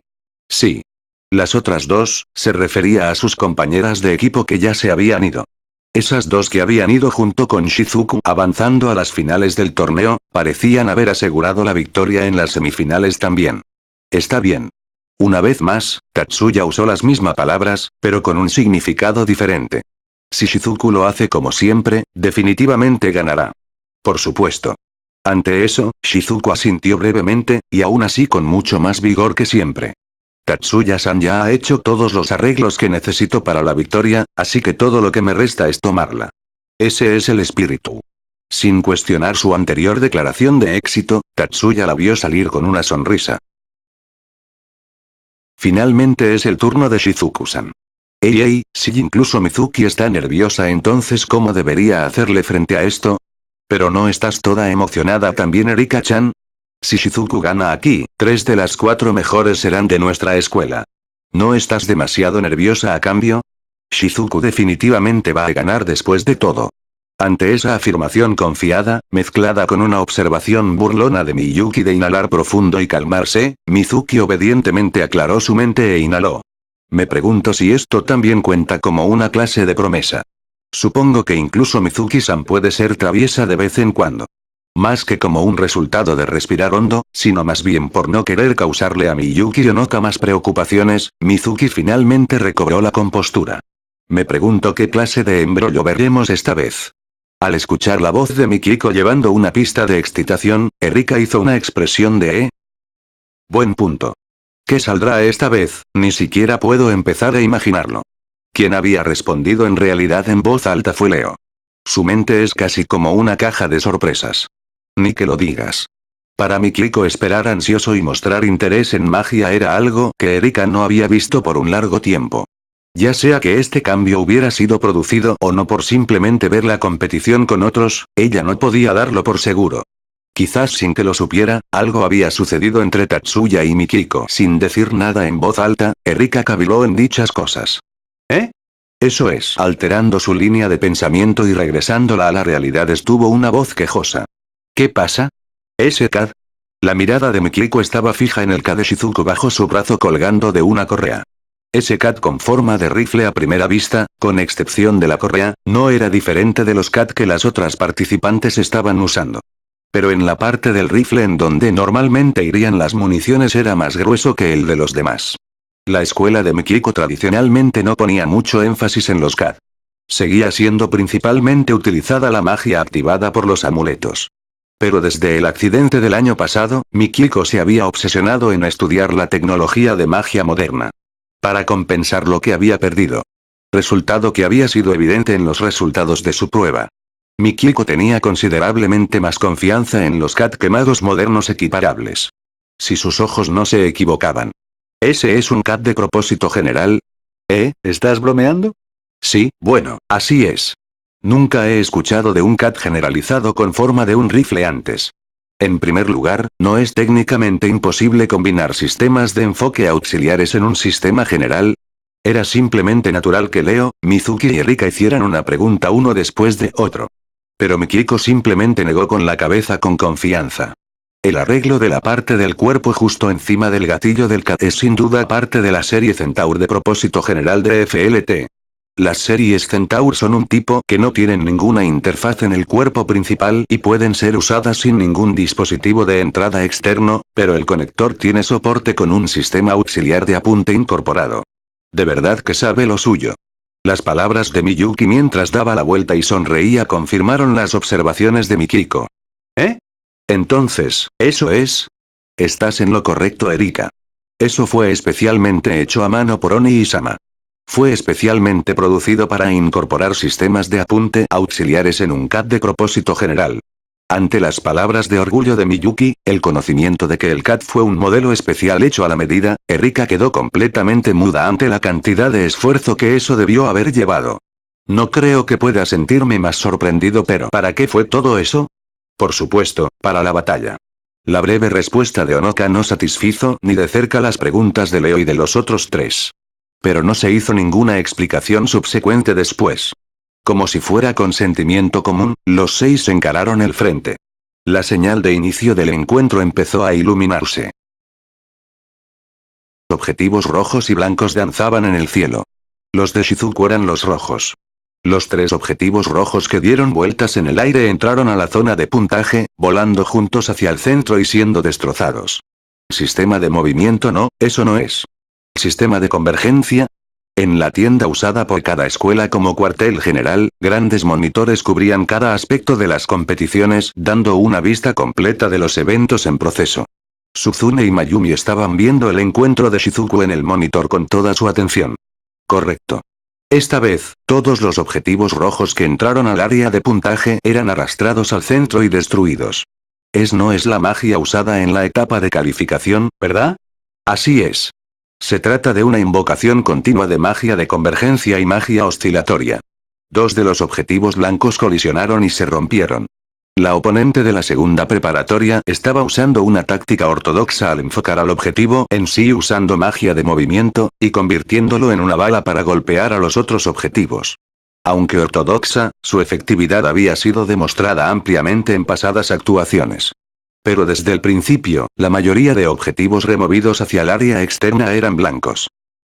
Sí. Las otras dos, se refería a sus compañeras de equipo que ya se habían ido. Esas dos que habían ido junto con Shizuku avanzando a las finales del torneo, parecían haber asegurado la victoria en las semifinales también. Está bien. Una vez más, Tatsuya usó las mismas palabras, pero con un significado diferente. Si Shizuku lo hace como siempre, definitivamente ganará. Por supuesto. Ante eso, Shizuku asintió brevemente, y aún así con mucho más vigor que siempre. Tatsuya-san ya ha hecho todos los arreglos que necesito para la victoria, así que todo lo que me resta es tomarla. Ese es el espíritu. Sin cuestionar su anterior declaración de éxito, Tatsuya la vio salir con una sonrisa. Finalmente es el turno de Shizuku-san. Ey, si incluso Mizuki está nerviosa, entonces ¿cómo debería hacerle frente a esto? Pero no estás toda emocionada también, Erika-chan. Si Shizuku gana aquí, 3 de las 4 mejores serán de nuestra escuela. ¿No estás demasiado nerviosa a cambio? Shizuku definitivamente va a ganar después de todo. Ante esa afirmación confiada, mezclada con una observación burlona de Miyuki de inhalar profundo y calmarse, Mizuki obedientemente aclaró su mente e inhaló. Me pregunto si esto también cuenta como una clase de promesa. Supongo que incluso Mizuki-san puede ser traviesa de vez en cuando. Más que como un resultado de respirar hondo, sino más bien por no querer causarle a Miyuki Onoka más preocupaciones, Mizuki finalmente recobró la compostura. Me pregunto qué clase de embrollo veremos esta vez. Al escuchar la voz de Mikiko llevando una pista de excitación, Erika hizo una expresión de Buen punto. ¿Qué saldrá esta vez? Ni siquiera puedo empezar a imaginarlo. Quien había respondido en realidad en voz alta fue Leo. Su mente es casi como una caja de sorpresas. Ni que lo digas. Para Mikiko esperar ansioso y mostrar interés en magia era algo que Erika no había visto por un largo tiempo. Ya sea que este cambio hubiera sido producido o no por simplemente ver la competición con otros, ella no podía darlo por seguro. Quizás sin que lo supiera, algo había sucedido entre Tatsuya y Mikiko. Sin decir nada en voz alta, Erika caviló en dichas cosas. Eso es. Alterando su línea de pensamiento y regresándola a la realidad estuvo una voz quejosa. ¿Qué pasa? ¿Ese CAD? La mirada de Mikiko estaba fija en el CAD de Shizuku bajo su brazo colgando de una correa. Ese CAD con forma de rifle a primera vista, con excepción de la correa, no era diferente de los CAD que las otras participantes estaban usando. Pero en la parte del rifle en donde normalmente irían las municiones era más grueso que el de los demás. La escuela de Mikiko tradicionalmente no ponía mucho énfasis en los CAD. Seguía siendo principalmente utilizada la magia activada por los amuletos. Pero desde el accidente del año pasado, Mikiko se había obsesionado en estudiar la tecnología de magia moderna. Para compensar lo que había perdido. Resultado que había sido evidente en los resultados de su prueba. Mikiko tenía considerablemente más confianza en los CAD que magos modernos equiparables. Si sus ojos no se equivocaban. ¿Ese es un CAD de propósito general? ¿Estás bromeando? Sí, bueno, así es. Nunca he escuchado de un CAD generalizado con forma de un rifle antes. En primer lugar, no es técnicamente imposible combinar sistemas de enfoque auxiliares en un sistema general. Era simplemente natural que Leo, Mizuki y Rika hicieran una pregunta uno después de otro. Pero Mikiko simplemente negó con la cabeza con confianza. El arreglo de la parte del cuerpo justo encima del gatillo del CAT es sin duda parte de la serie Centaur de propósito general de FLT. Las series Centaur son un tipo que no tienen ninguna interfaz en el cuerpo principal y pueden ser usadas sin ningún dispositivo de entrada externo, pero el conector tiene soporte con un sistema auxiliar de apunte incorporado. De verdad que sabe lo suyo. Las palabras de Miyuki mientras daba la vuelta y sonreía confirmaron las observaciones de Mikiko. ¿Eh? Entonces, ¿eso es? Estás en lo correcto, Erika. Eso fue especialmente hecho a mano por Oni-sama. Fue especialmente producido para incorporar sistemas de apunte auxiliares en un CAD de propósito general. Ante las palabras de orgullo de Miyuki, el conocimiento de que el CAD fue un modelo especial hecho a la medida, Erika quedó completamente muda ante la cantidad de esfuerzo que eso debió haber llevado. No creo que pueda sentirme más sorprendido, pero ¿para qué fue todo eso? Por supuesto, para la batalla. La breve respuesta de Onoka no satisfizo ni de cerca las preguntas de Leo y de los otros tres. Pero no se hizo ninguna explicación subsecuente después. Como si fuera consentimiento común, los seis encararon el frente. La señal de inicio del encuentro empezó a iluminarse. Objetivos rojos y blancos danzaban en el cielo. Los de Shizuku eran los rojos. Los tres objetivos rojos que dieron vueltas en el aire entraron a la zona de puntaje, volando juntos hacia el centro y siendo destrozados. Sistema de movimiento no, eso no es. ¿Sistema de convergencia? En la tienda usada por cada escuela como cuartel general, grandes monitores cubrían cada aspecto de las competiciones, dando una vista completa de los eventos en proceso. Suzune y Mayumi estaban viendo el encuentro de Shizuku en el monitor con toda su atención. Correcto. Esta vez, todos los objetivos rojos que entraron al área de puntaje eran arrastrados al centro y destruidos. No es la magia usada en la etapa de calificación, ¿verdad? Así es. Se trata de una invocación continua de magia de convergencia y magia oscilatoria. Dos de los objetivos blancos colisionaron y se rompieron. La oponente de la segunda preparatoria estaba usando una táctica ortodoxa al enfocar al objetivo en sí usando magia de movimiento, y convirtiéndolo en una bala para golpear a los otros objetivos. Aunque ortodoxa, su efectividad había sido demostrada ampliamente en pasadas actuaciones. Pero desde el principio, la mayoría de objetivos removidos hacia el área externa eran blancos.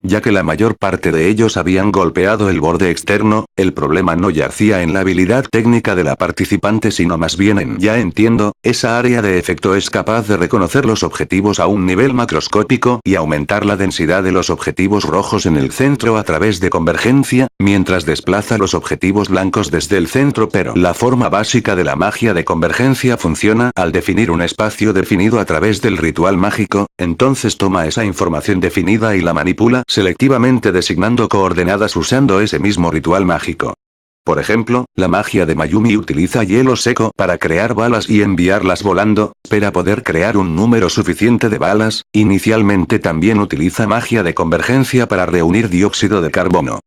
Ya que la mayor parte de ellos habían golpeado el borde externo, el problema no yacía en la habilidad técnica de la participante sino más bien en ya entiendo, esa área de efecto es capaz de reconocer los objetivos a un nivel macroscópico y aumentar la densidad de los objetivos rojos en el centro a través de convergencia, mientras desplaza los objetivos blancos desde el centro, pero la forma básica de la magia de convergencia funciona al definir un espacio definido a través del ritual mágico, entonces toma esa información definida y la manipula selectivamente designando coordenadas usando ese mismo ritual mágico. Por ejemplo, la magia de Mayumi utiliza hielo seco para crear balas y enviarlas volando, para poder crear un número suficiente de balas. Inicialmente también utiliza magia de convergencia para reunir dióxido de carbono.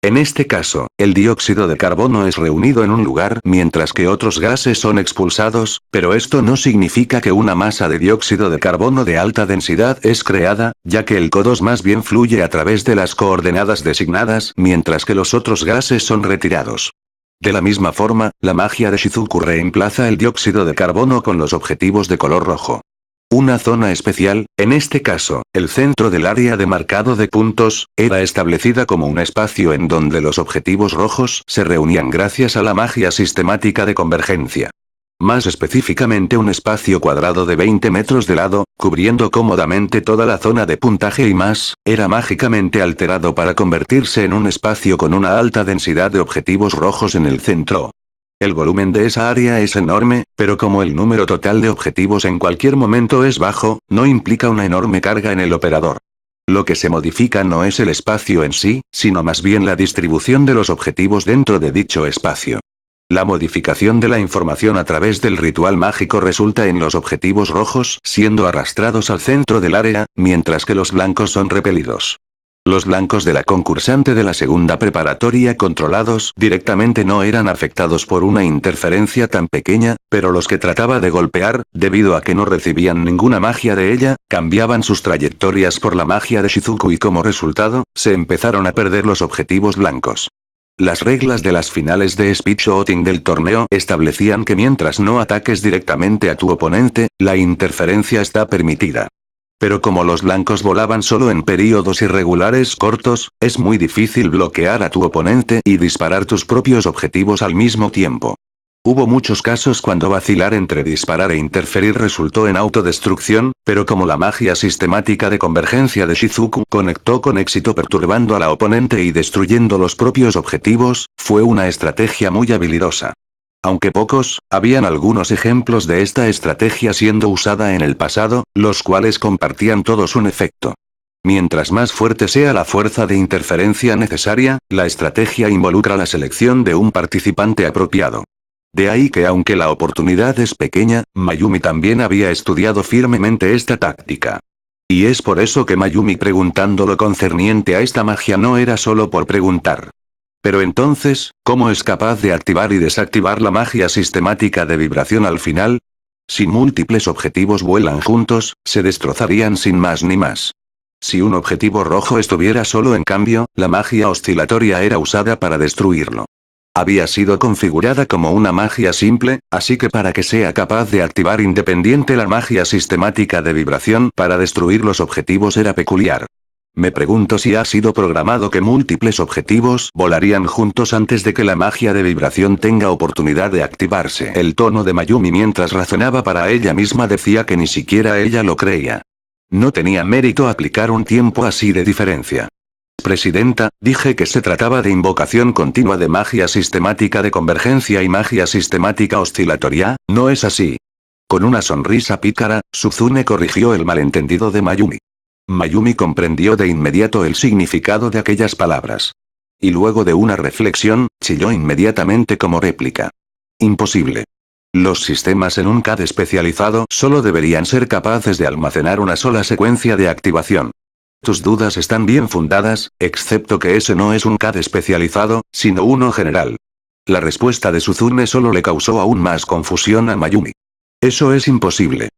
En este caso, el dióxido de carbono es reunido en un lugar mientras que otros gases son expulsados, pero esto no significa que una masa de dióxido de carbono de alta densidad es creada, ya que el CO2 más bien fluye a través de las coordenadas designadas, mientras que los otros gases son retirados. De la misma forma, la magia de Shizuku reemplaza el dióxido de carbono con los objetivos de color rojo. Una zona especial, en este caso, el centro del área de marcado de puntos, era establecida como un espacio en donde los objetivos rojos se reunían gracias a la magia sistemática de convergencia. Más específicamente un espacio cuadrado de 20 metros de lado, cubriendo cómodamente toda la zona de puntaje y más, era mágicamente alterado para convertirse en un espacio con una alta densidad de objetivos rojos en el centro. El volumen de esa área es enorme, pero como el número total de objetivos en cualquier momento es bajo, no implica una enorme carga en el operador. Lo que se modifica no es el espacio en sí, sino más bien la distribución de los objetivos dentro de dicho espacio. La modificación de la información a través del ritual mágico resulta en los objetivos rojos siendo arrastrados al centro del área, mientras que los blancos son repelidos. Los blancos de la concursante de la segunda preparatoria controlados directamente no eran afectados por una interferencia tan pequeña, pero los que trataba de golpear, debido a que no recibían ninguna magia de ella, cambiaban sus trayectorias por la magia de Shizuku y como resultado, se empezaron a perder los objetivos blancos. Las reglas de las finales de speed outing del torneo establecían que mientras no ataques directamente a tu oponente, la interferencia está permitida. Pero como los blancos volaban solo en períodos irregulares cortos, es muy difícil bloquear a tu oponente y disparar tus propios objetivos al mismo tiempo. Hubo muchos casos cuando vacilar entre disparar e interferir resultó en autodestrucción, pero como la magia sistemática de convergencia de Shizuku conectó con éxito perturbando a la oponente y destruyendo los propios objetivos, fue una estrategia muy habilidosa. Aunque pocos, habían algunos ejemplos de esta estrategia siendo usada en el pasado, los cuales compartían todos un efecto. Mientras más fuerte sea la fuerza de interferencia necesaria, la estrategia involucra la selección de un participante apropiado. De ahí que aunque la oportunidad es pequeña, Mayumi también había estudiado firmemente esta táctica. Y es por eso que Mayumi preguntando lo concerniente a esta magia no era solo por preguntar. Pero entonces, ¿cómo es capaz de activar y desactivar la magia sistemática de vibración al final? Si múltiples objetivos vuelan juntos, se destrozarían sin más ni más. Si un objetivo rojo estuviera solo en cambio, la magia oscilatoria era usada para destruirlo. Había sido configurada como una magia simple, así que para que sea capaz de activar independiente la magia sistemática de vibración para destruir los objetivos era peculiar. Me pregunto si ha sido programado que múltiples objetivos volarían juntos antes de que la magia de vibración tenga oportunidad de activarse. El tono de Mayumi mientras razonaba para ella misma decía que ni siquiera ella lo creía. No tenía mérito aplicar un tiempo así de diferencia. Presidenta, dije que se trataba de invocación continua de magia sistemática de convergencia y magia sistemática oscilatoria, ¿no es así? Con una sonrisa pícara, Suzune corrigió el malentendido de Mayumi. Mayumi comprendió de inmediato el significado de aquellas palabras. Y luego de una reflexión, chilló inmediatamente como réplica. Imposible. Los sistemas en un CAD especializado solo deberían ser capaces de almacenar una sola secuencia de activación. Tus dudas están bien fundadas, excepto que ese no es un CAD especializado, sino uno general. La respuesta de Suzune solo le causó aún más confusión a Mayumi. Eso es imposible.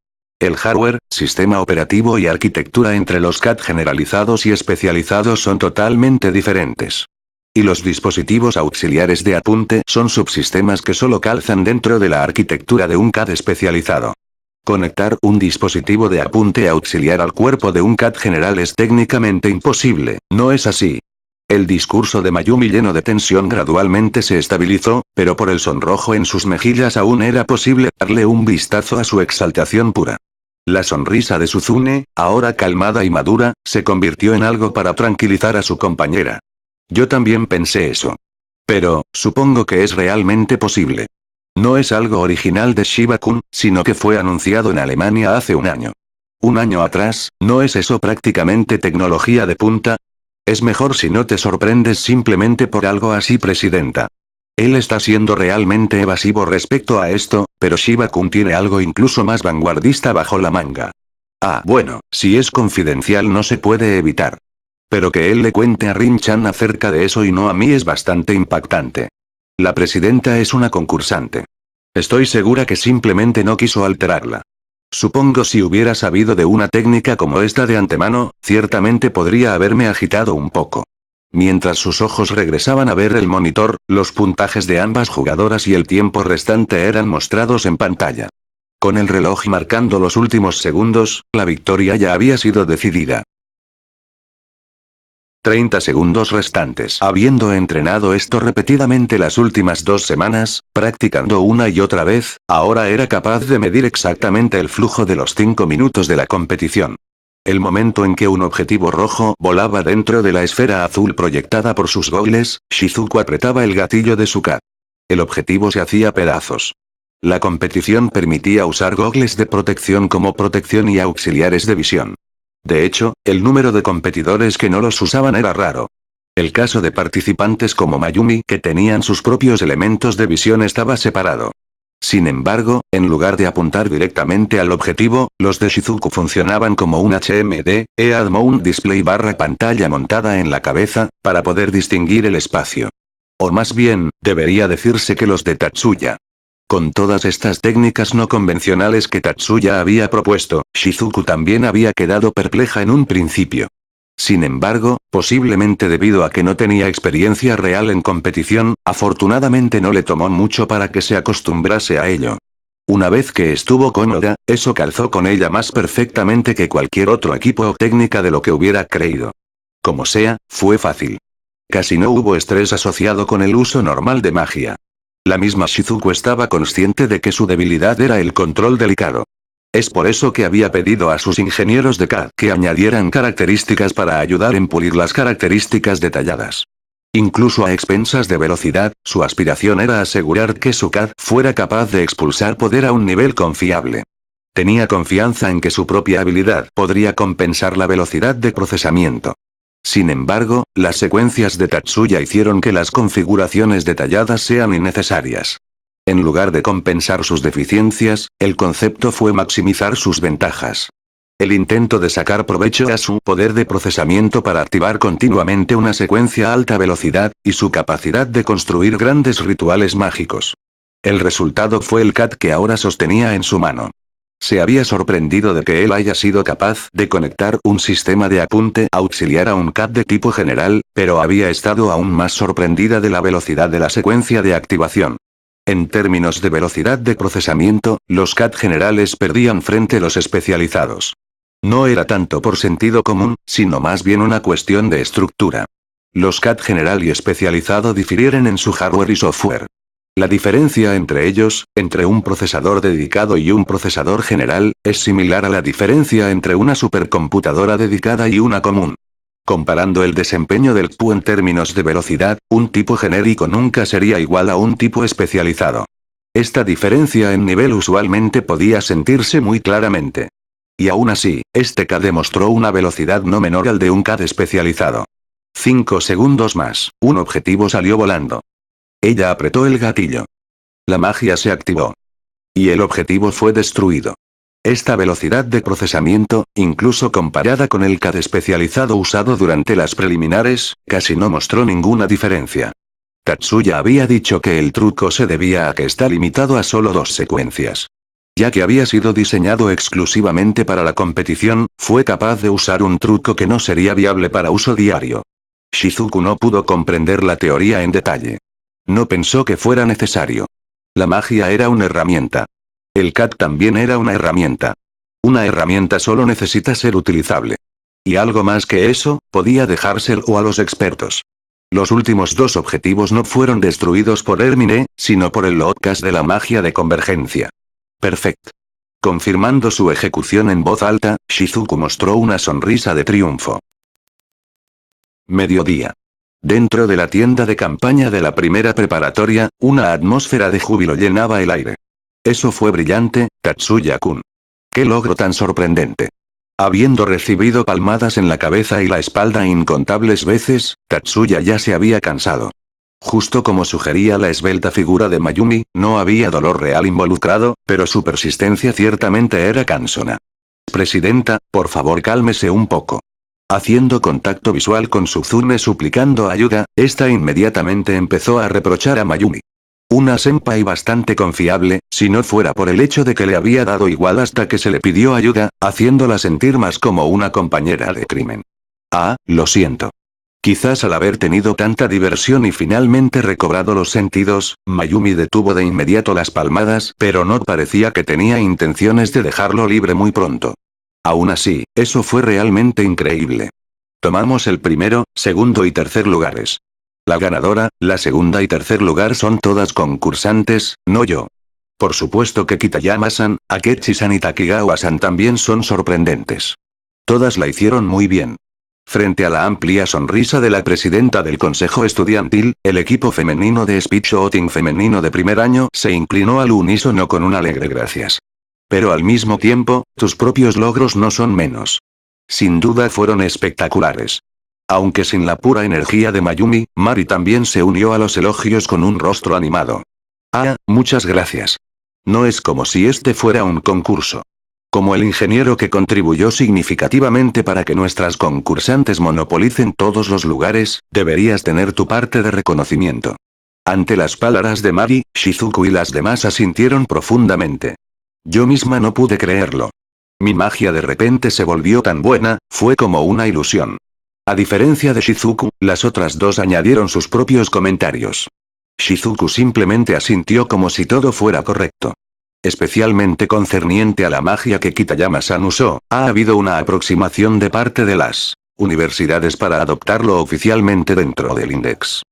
El hardware, sistema operativo y arquitectura entre los CAD generalizados y especializados son totalmente diferentes. Y los dispositivos auxiliares de apunte son subsistemas que solo calzan dentro de la arquitectura de un CAD especializado. Conectar un dispositivo de apunte auxiliar al cuerpo de un CAD general es técnicamente imposible, ¿no es así? El discurso de Mayumi lleno de tensión gradualmente se estabilizó, pero por el sonrojo en sus mejillas aún era posible darle un vistazo a su exaltación pura. La sonrisa de Suzune, ahora calmada y madura, se convirtió en algo para tranquilizar a su compañera. Yo también pensé eso. Pero, supongo que es realmente posible. No es algo original de Shiba-kun, sino que fue anunciado en Alemania hace un año. Un año atrás, ¿no es eso prácticamente tecnología de punta? Es mejor si no te sorprendes simplemente por algo así, presidenta. Él está siendo realmente evasivo respecto a esto, pero Shiba-kun tiene algo incluso más vanguardista bajo la manga. Ah, bueno, si es confidencial no se puede evitar. Pero que él le cuente a Rin-chan acerca de eso y no a mí es bastante impactante. La presidenta es una concursante. Estoy segura que simplemente no quiso alterarla. Supongo si hubiera sabido de una técnica como esta de antemano, ciertamente podría haberme agitado un poco. Mientras sus ojos regresaban a ver el monitor, los puntajes de ambas jugadoras y el tiempo restante eran mostrados en pantalla. Con el reloj marcando los últimos segundos, la victoria ya había sido decidida. 30 segundos restantes. Habiendo entrenado esto repetidamente las últimas 2 semanas, practicando una y otra vez, ahora era capaz de medir exactamente el flujo de los 5 minutos de la competición. El momento en que un objetivo rojo volaba dentro de la esfera azul proyectada por sus gogles, Shizuku apretaba el gatillo de su CAD. El objetivo se hacía pedazos. La competición permitía usar gogles de protección como protección y auxiliares de visión. De hecho, el número de competidores que no los usaban era raro. El caso de participantes como Mayumi que tenían sus propios elementos de visión estaba separado. Sin embargo, en lugar de apuntar directamente al objetivo, los de Shizuku funcionaban como un HMD, Head Mount Display barra pantalla montada en la cabeza, para poder distinguir el espacio. O más bien, debería decirse que los de Tatsuya. Con todas estas técnicas no convencionales que Tatsuya había propuesto, Shizuku también había quedado perpleja en un principio. Sin embargo, posiblemente debido a que no tenía experiencia real en competición, afortunadamente no le tomó mucho para que se acostumbrase a ello. Una vez que estuvo cómoda, eso calzó con ella más perfectamente que cualquier otro equipo o técnica de lo que hubiera creído. Como sea, fue fácil. Casi no hubo estrés asociado con el uso normal de magia. La misma Shizuku estaba consciente de que su debilidad era el control delicado. Es por eso que había pedido a sus ingenieros de CAD que añadieran características para ayudar en pulir las características detalladas. Incluso a expensas de velocidad, su aspiración era asegurar que su CAD fuera capaz de expulsar poder a un nivel confiable. Tenía confianza en que su propia habilidad podría compensar la velocidad de procesamiento. Sin embargo, las secuencias de Tatsuya hicieron que las configuraciones detalladas sean innecesarias. En lugar de compensar sus deficiencias, el concepto fue maximizar sus ventajas. El intento de sacar provecho a su poder de procesamiento para activar continuamente una secuencia a alta velocidad, y su capacidad de construir grandes rituales mágicos. El resultado fue el CAD que ahora sostenía en su mano. Se había sorprendido de que él haya sido capaz de conectar un sistema de apunte auxiliar a un CAD de tipo general, pero había estado aún más sorprendida de la velocidad de la secuencia de activación. En términos de velocidad de procesamiento, los CAD generales perdían frente a los especializados. No era tanto por sentido común, sino más bien una cuestión de estructura. Los CAD general y especializado difieren en su hardware y software. La diferencia entre ellos, entre un procesador dedicado y un procesador general, es similar a la diferencia entre una supercomputadora dedicada y una común. Comparando el desempeño del CPU en términos de velocidad, un tipo genérico nunca sería igual a un tipo especializado. Esta diferencia en nivel usualmente podía sentirse muy claramente. Y aún así, este CAD demostró una velocidad no menor al de un CAD especializado. 5 segundos más, un objetivo salió volando. Ella apretó el gatillo. La magia se activó. Y el objetivo fue destruido. Esta velocidad de procesamiento, incluso comparada con el CAD especializado usado durante las preliminares, casi no mostró ninguna diferencia. Tatsuya había dicho que el truco se debía a que está limitado a solo 2 secuencias. Ya que había sido diseñado exclusivamente para la competición, fue capaz de usar un truco que no sería viable para uso diario. Shizuku no pudo comprender la teoría en detalle. No pensó que fuera necesario. La magia era una herramienta. El CAD también era una herramienta. Una herramienta solo necesita ser utilizable. Y algo más que eso, podía dejárselo a los expertos. Los últimos 2 objetivos no fueron destruidos por Hermine, sino por el Lodcast de la magia de convergencia. Perfecto. Confirmando su ejecución en voz alta, Shizuku mostró una sonrisa de triunfo. Mediodía. Dentro de la tienda de campaña de la primera preparatoria, una atmósfera de júbilo llenaba el aire. Eso fue brillante, Tatsuya-kun. ¡Qué logro tan sorprendente! Habiendo recibido palmadas en la cabeza y la espalda incontables veces, Tatsuya ya se había cansado. Justo como sugería la esbelta figura de Mayumi, no había dolor real involucrado, pero su persistencia ciertamente era cansona. Presidenta, por favor cálmese un poco. Haciendo contacto visual con Suzume suplicando ayuda, esta inmediatamente empezó a reprochar a Mayumi. Una senpai bastante confiable, si no fuera por el hecho de que le había dado igual hasta que se le pidió ayuda, haciéndola sentir más como una compañera de crimen. Ah, lo siento. Quizás al haber tenido tanta diversión y finalmente recobrado los sentidos, Mayumi detuvo de inmediato las palmadas, pero no parecía que tenía intenciones de dejarlo libre muy pronto. Aún así, eso fue realmente increíble. Tomamos el primero, segundo y tercer lugares. La ganadora, la segunda y tercer lugar son todas concursantes, no yo. Por supuesto que Kitayama-san, Akechi-san y Takigawa-san también son sorprendentes. Todas la hicieron muy bien. Frente a la amplia sonrisa de la presidenta del consejo estudiantil, el equipo femenino de Speech Outing femenino de primer año se inclinó al unísono con un alegre gracias. Pero al mismo tiempo, tus propios logros no son menos. Sin duda fueron espectaculares. Aunque sin la pura energía de Mayumi, Mari también se unió a los elogios con un rostro animado. Ah, muchas gracias. No es como si este fuera un concurso. Como el ingeniero que contribuyó significativamente para que nuestras concursantes monopolicen todos los lugares, deberías tener tu parte de reconocimiento. Ante las palabras de Mari, Shizuku y las demás asintieron profundamente. Yo misma no pude creerlo. Mi magia de repente se volvió tan buena, fue como una ilusión. A diferencia de Shizuku, las otras dos añadieron sus propios comentarios. Shizuku simplemente asintió como si todo fuera correcto. Especialmente concerniente a la magia que Kitayama-san usó, ha habido una aproximación de parte de las universidades para adoptarlo oficialmente dentro del Index.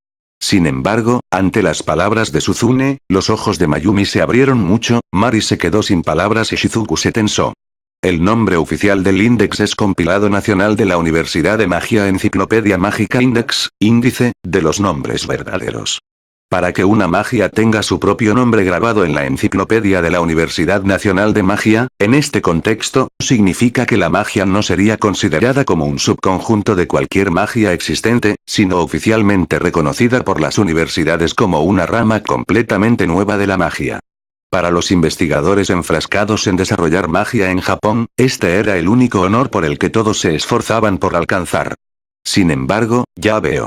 Sin embargo, ante las palabras de Suzune, los ojos de Mayumi se abrieron mucho, Mari se quedó sin palabras y Shizuku se tensó. El nombre oficial del Index es Compilado Nacional de la Universidad de Magia Enciclopedia Mágica Index, índice, de los nombres verdaderos. Para que una magia tenga su propio nombre grabado en la enciclopedia de la Universidad Nacional de Magia, en este contexto, significa que la magia no sería considerada como un subconjunto de cualquier magia existente, sino oficialmente reconocida por las universidades como una rama completamente nueva de la magia. Para los investigadores enfrascados en desarrollar magia en Japón, este era el único honor por el que todos se esforzaban por alcanzar. Sin embargo, ya veo.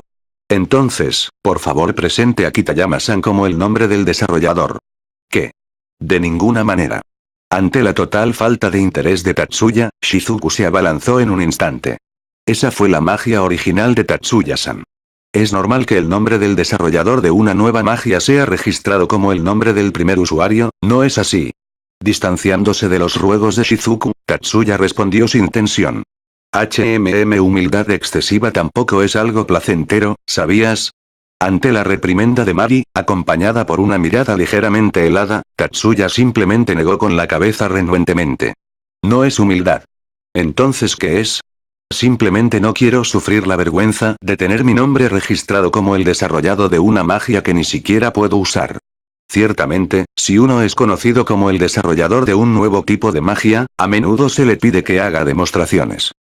Entonces, por favor presente a Kitayama-san como el nombre del desarrollador. ¿Qué? De ninguna manera. Ante la total falta de interés de Tatsuya, Shizuku se abalanzó en un instante. Esa fue la magia original de Tatsuya-san. Es normal que el nombre del desarrollador de una nueva magia sea registrado como el nombre del primer usuario, ¿no es así? Distanciándose de los ruegos de Shizuku, Tatsuya respondió sin tensión. Humildad excesiva tampoco es algo placentero, ¿sabías? Ante la reprimenda de Mari, acompañada por una mirada ligeramente helada, Tatsuya simplemente negó con la cabeza renuentemente. No es humildad. ¿Entonces qué es? Simplemente no quiero sufrir la vergüenza de tener mi nombre registrado como el desarrollado de una magia que ni siquiera puedo usar. Ciertamente, si uno es conocido como el desarrollador de un nuevo tipo de magia, a menudo se le pide que haga demostraciones.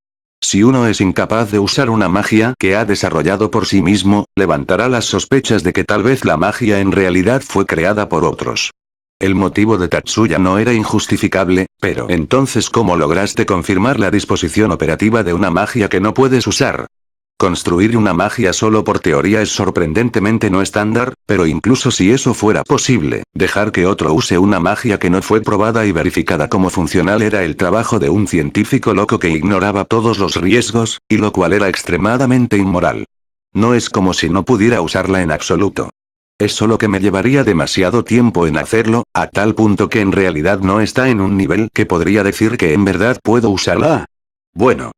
Si uno es incapaz de usar una magia que ha desarrollado por sí mismo, levantará las sospechas de que tal vez la magia en realidad fue creada por otros. El motivo de Tatsuya no era injustificable, pero entonces ¿cómo lograste confirmar la disposición operativa de una magia que no puedes usar? Construir una magia solo por teoría es sorprendentemente no estándar, pero incluso si eso fuera posible, dejar que otro use una magia que no fue probada y verificada como funcional era el trabajo de un científico loco que ignoraba todos los riesgos, y lo cual era extremadamente inmoral. No es como si no pudiera usarla en absoluto. Es solo que me llevaría demasiado tiempo en hacerlo, a tal punto que en realidad no está en un nivel que podría decir que en verdad puedo usarla. Bueno,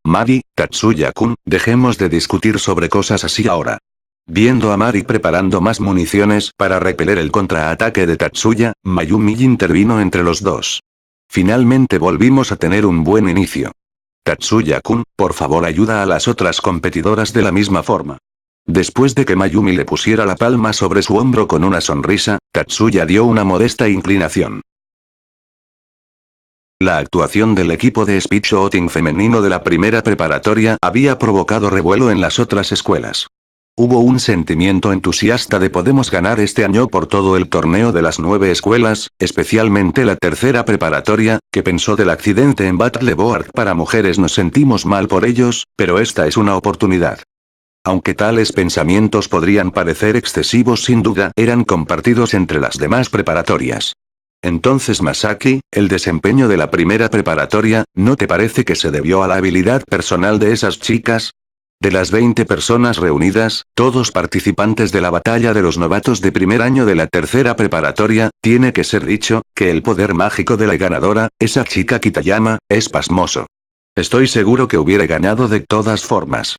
Mari, Tatsuya-kun, dejemos de discutir sobre cosas así ahora. Viendo a Mari preparando más municiones para repeler el contraataque de Tatsuya, Mayumi intervino entre los dos. Finalmente volvimos a tener un buen inicio. Tatsuya-kun, por favor ayuda a las otras competidoras de la misma forma. Después de que Mayumi le pusiera la palma sobre su hombro con una sonrisa, Tatsuya dio una modesta inclinación. La actuación del equipo de speechwriting femenino de la primera preparatoria había provocado revuelo en las otras escuelas. Hubo un sentimiento entusiasta de podemos ganar este año por todo el torneo de las 9 escuelas, especialmente la tercera preparatoria, que pensó del accidente en Battleboard para mujeres. Nos sentimos mal por ellos, pero esta es una oportunidad. Aunque tales pensamientos podrían parecer excesivos, sin duda eran compartidos entre las demás preparatorias. Entonces Masaki, el desempeño de la primera preparatoria, ¿no te parece que se debió a la habilidad personal de esas chicas? De las 20 personas reunidas, todos participantes de la batalla de los novatos de primer año de la tercera preparatoria, tiene que ser dicho, que el poder mágico de la ganadora, esa chica Kitayama, es pasmoso. Estoy seguro que hubiera ganado de todas formas.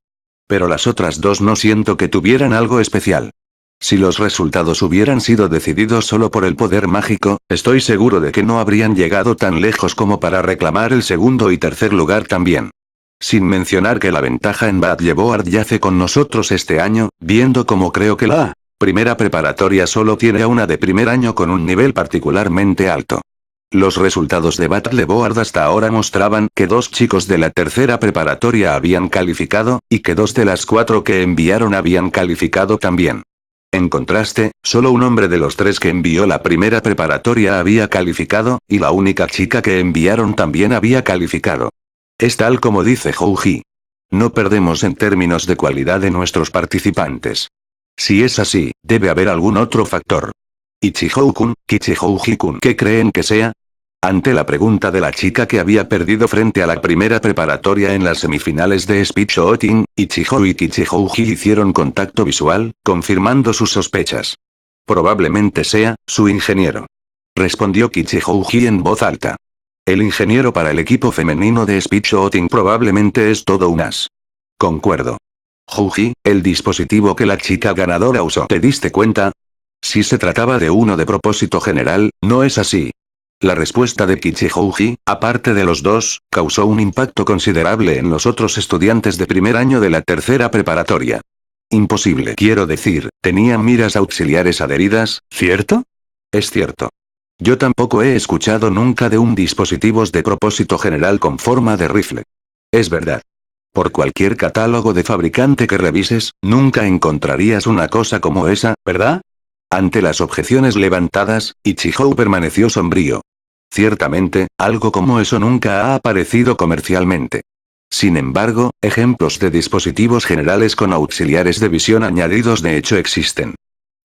Pero las otras dos no siento que tuvieran algo especial. Si los resultados hubieran sido decididos solo por el poder mágico, estoy seguro de que no habrían llegado tan lejos como para reclamar el segundo y tercer lugar también. Sin mencionar que la ventaja en Battleboard yace con nosotros este año, viendo como creo que la primera preparatoria solo tiene a una de primer año con un nivel particularmente alto. Los resultados de Battleboard hasta ahora mostraban que 2 chicos de la tercera preparatoria habían calificado, y que 2 de las 4 que enviaron habían calificado también. En contraste, solo un hombre de los 3 que envió la primera preparatoria había calificado, y la única chica que enviaron también había calificado. Es tal como dice Houji. No perdemos en términos de cualidad de nuestros participantes. Si es así, debe haber algún otro factor. Ichihou-kun, Kichihouji-kun, ¿qué creen que sea? Ante la pregunta de la chica que había perdido frente a la primera preparatoria en las semifinales de Speech Outing, Ichihou y Kichihouji hicieron contacto visual, confirmando sus sospechas. Probablemente sea, su ingeniero. Respondió Kichihouji en voz alta. El ingeniero para el equipo femenino de Speech Outing probablemente es todo un as. Concuerdo. Houji, el dispositivo que la chica ganadora usó. ¿Te diste cuenta? Si se trataba de uno de propósito general, no es así. La respuesta de Kichihouji, aparte de los dos, causó un impacto considerable en los otros estudiantes de primer año de la tercera preparatoria. Imposible. Quiero decir, tenían miras auxiliares adheridas, ¿cierto? Es cierto. Yo tampoco he escuchado nunca de un dispositivo de propósito general con forma de rifle. Es verdad. Por cualquier catálogo de fabricante que revises, nunca encontrarías una cosa como esa, ¿verdad? Ante las objeciones levantadas, Ichihou permaneció sombrío. Ciertamente, algo como eso nunca ha aparecido comercialmente. Sin embargo, ejemplos de dispositivos generales con auxiliares de visión añadidos de hecho existen.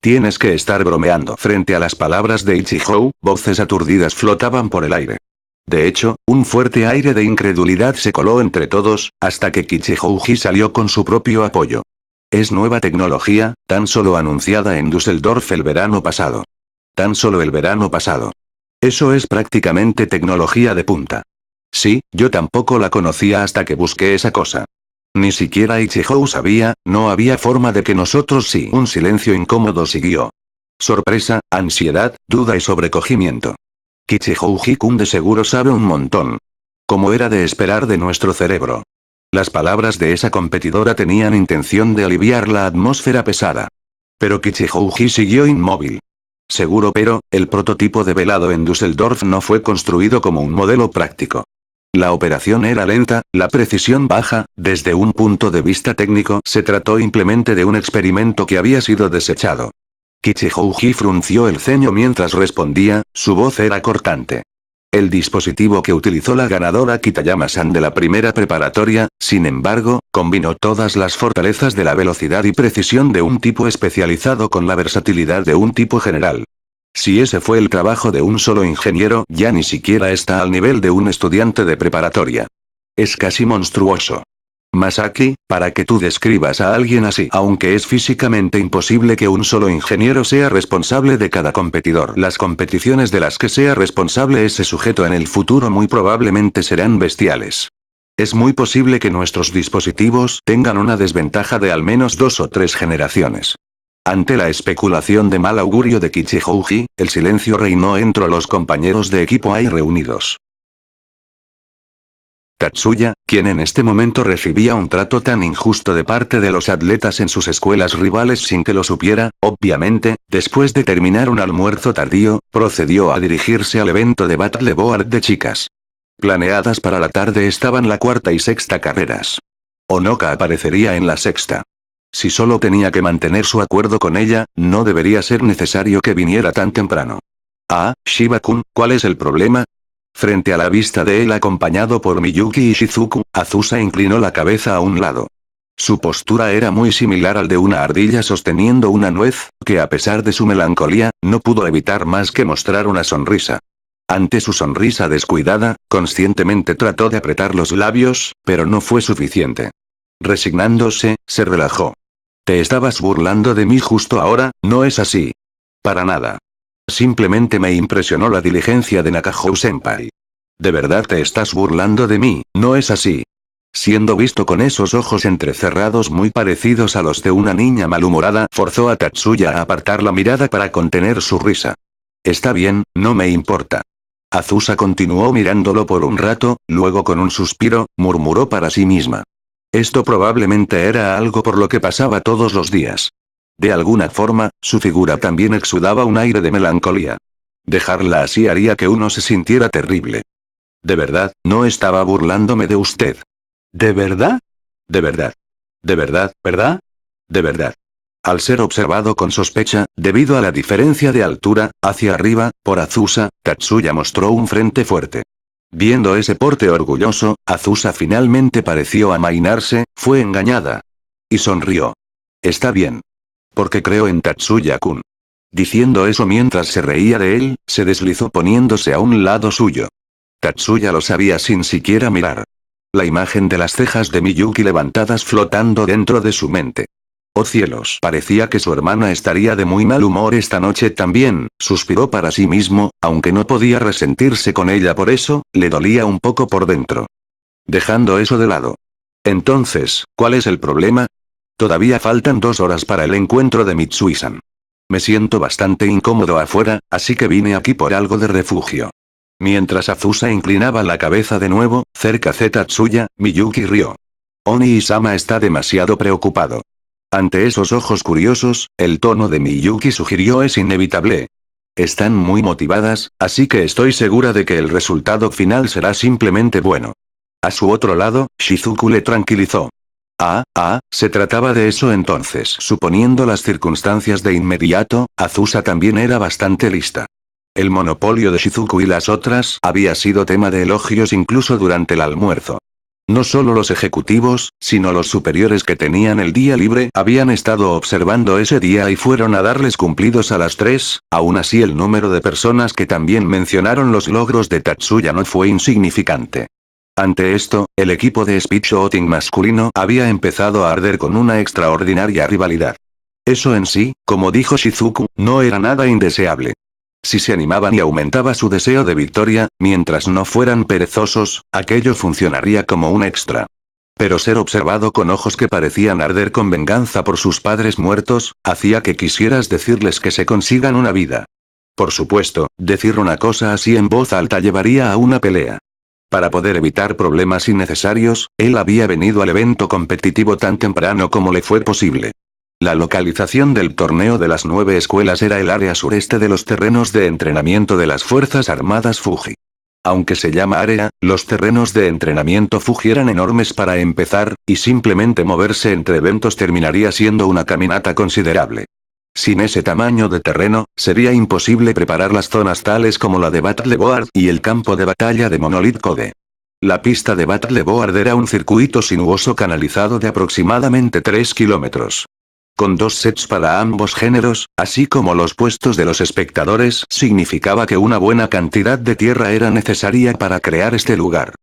Tienes que estar bromeando. Frente a las palabras de Ichihou, voces aturdidas flotaban por el aire. De hecho, un fuerte aire de incredulidad se coló entre todos, hasta que Kichihouji salió con su propio apoyo. Es nueva tecnología, tan solo anunciada en Düsseldorf el verano pasado. Tan solo el verano pasado. Eso es prácticamente tecnología de punta. Sí, yo tampoco la conocía hasta que busqué esa cosa. Ni siquiera Ichihou sabía, no había forma de que nosotros sí. Un silencio incómodo siguió. Sorpresa, ansiedad, duda y sobrecogimiento. Kichihouji-kun de seguro sabe un montón. Como era de esperar de nuestro cerebro. Las palabras de esa competidora tenían intención de aliviar la atmósfera pesada. Pero Kichihouji siguió inmóvil. Seguro, pero, el prototipo develado en Düsseldorf no fue construido como un modelo práctico. La operación era lenta, la precisión baja, desde un punto de vista técnico se trató simplemente de un experimento que había sido desechado. Kichihouji frunció el ceño mientras respondía, su voz era cortante. El dispositivo que utilizó la ganadora Kitayama-san de la primera preparatoria, sin embargo, combinó todas las fortalezas de la velocidad y precisión de un tipo especializado con la versatilidad de un tipo general. Si ese fue el trabajo de un solo ingeniero, ya ni siquiera está al nivel de un estudiante de preparatoria. Es casi monstruoso. Masaki, para que tú describas a alguien así, aunque es físicamente imposible que un solo ingeniero sea responsable de cada competidor. Las competiciones de las que sea responsable ese sujeto en el futuro muy probablemente serán bestiales. Es muy posible que nuestros dispositivos tengan una desventaja de al menos 2 o 3 generaciones. Ante la especulación de mal augurio de Kichihouji, el silencio reinó entre los compañeros de equipo ahí reunidos. Tatsuya, quien en este momento recibía un trato tan injusto de parte de los atletas en sus escuelas rivales sin que lo supiera, obviamente, después de terminar un almuerzo tardío, procedió a dirigirse al evento de Battleboard de chicas. Planeadas para la tarde estaban la cuarta y sexta carreras. Onoka aparecería en la sexta. Si solo tenía que mantener su acuerdo con ella, no debería ser necesario que viniera tan temprano. Ah, Shiba-kun, ¿cuál es el problema? Frente a la vista de él acompañado por Miyuki y Shizuku, Azusa inclinó la cabeza a un lado. Su postura era muy similar al de una ardilla sosteniendo una nuez, que a pesar de su melancolía, no pudo evitar más que mostrar una sonrisa. Ante su sonrisa descuidada, conscientemente trató de apretar los labios, pero no fue suficiente. Resignándose, se relajó. Te estabas burlando de mí justo ahora, ¿no es así? Para nada. Simplemente me impresionó la diligencia de Nakahou-senpai. De verdad te estás burlando de mí, ¿no es así? Siendo visto con esos ojos entrecerrados muy parecidos a los de una niña malhumorada, forzó a Tatsuya a apartar la mirada para contener su risa. Está bien, no me importa. Azusa continuó mirándolo por un rato, luego con un suspiro, murmuró para sí misma. Esto probablemente era algo por lo que pasaba todos los días. De alguna forma, su figura también exudaba un aire de melancolía. Dejarla así haría que uno se sintiera terrible. De verdad, no estaba burlándome de usted. ¿De verdad? De verdad. De verdad, ¿verdad? De verdad. Al ser observado con sospecha, debido a la diferencia de altura, hacia arriba, por Azusa, Tatsuya mostró un frente fuerte. Viendo ese porte orgulloso, Azusa finalmente pareció amainarse, fue engañada. Y sonrió. Está bien. Porque creo en Tatsuya-kun. Diciendo eso mientras se reía de él, se deslizó poniéndose a un lado suyo. Tatsuya lo sabía sin siquiera mirar. La imagen de las cejas de Miyuki levantadas flotando dentro de su mente. Oh cielos, parecía que su hermana estaría de muy mal humor esta noche también, suspiró para sí mismo, aunque no podía resentirse con ella por eso, le dolía un poco por dentro. Dejando eso de lado. Entonces, ¿cuál es el problema? Todavía faltan 2 horas para el encuentro de Mitsui-san. Me siento bastante incómodo afuera, así que vine aquí por algo de refugio. Mientras Azusa inclinaba la cabeza de nuevo, cerca de Tatsuya, Miyuki rió. Oni-sama está demasiado preocupado. Ante esos ojos curiosos, el tono de Miyuki sugirió es inevitable. Están muy motivadas, así que estoy segura de que el resultado final será simplemente bueno. A su otro lado, Shizuku le tranquilizó. Se trataba de eso entonces. Suponiendo las circunstancias de inmediato, Azusa también era bastante lista. El monopolio de Shizuku y las otras había sido tema de elogios incluso durante el almuerzo. No solo los ejecutivos, sino los superiores que tenían el día libre habían estado observando ese día y fueron a darles cumplidos a las 3, aún así el número de personas que también mencionaron los logros de Tatsuya no fue insignificante. Ante esto, el equipo de speechwriting masculino había empezado a arder con una extraordinaria rivalidad. Eso en sí, como dijo Shizuku, no era nada indeseable. Si se animaban y aumentaba su deseo de victoria, mientras no fueran perezosos, aquello funcionaría como un extra. Pero ser observado con ojos que parecían arder con venganza por sus padres muertos, hacía que quisieras decirles que se consigan una vida. Por supuesto, decir una cosa así en voz alta llevaría a una pelea. Para poder evitar problemas innecesarios, él había venido al evento competitivo tan temprano como le fue posible. La localización del torneo de las 9 escuelas era el área sureste de los terrenos de entrenamiento de las Fuerzas Armadas Fuji. Aunque se llama área, los terrenos de entrenamiento Fuji eran enormes para empezar, y simplemente moverse entre eventos terminaría siendo una caminata considerable. Sin ese tamaño de terreno, sería imposible preparar las zonas tales como la de Battleboard y el campo de batalla de Monolith Code. La pista de Battleboard era un circuito sinuoso canalizado de aproximadamente 3 kilómetros. Con 2 sets para ambos géneros, así como los puestos de los espectadores, significaba que una buena cantidad de tierra era necesaria para crear este lugar.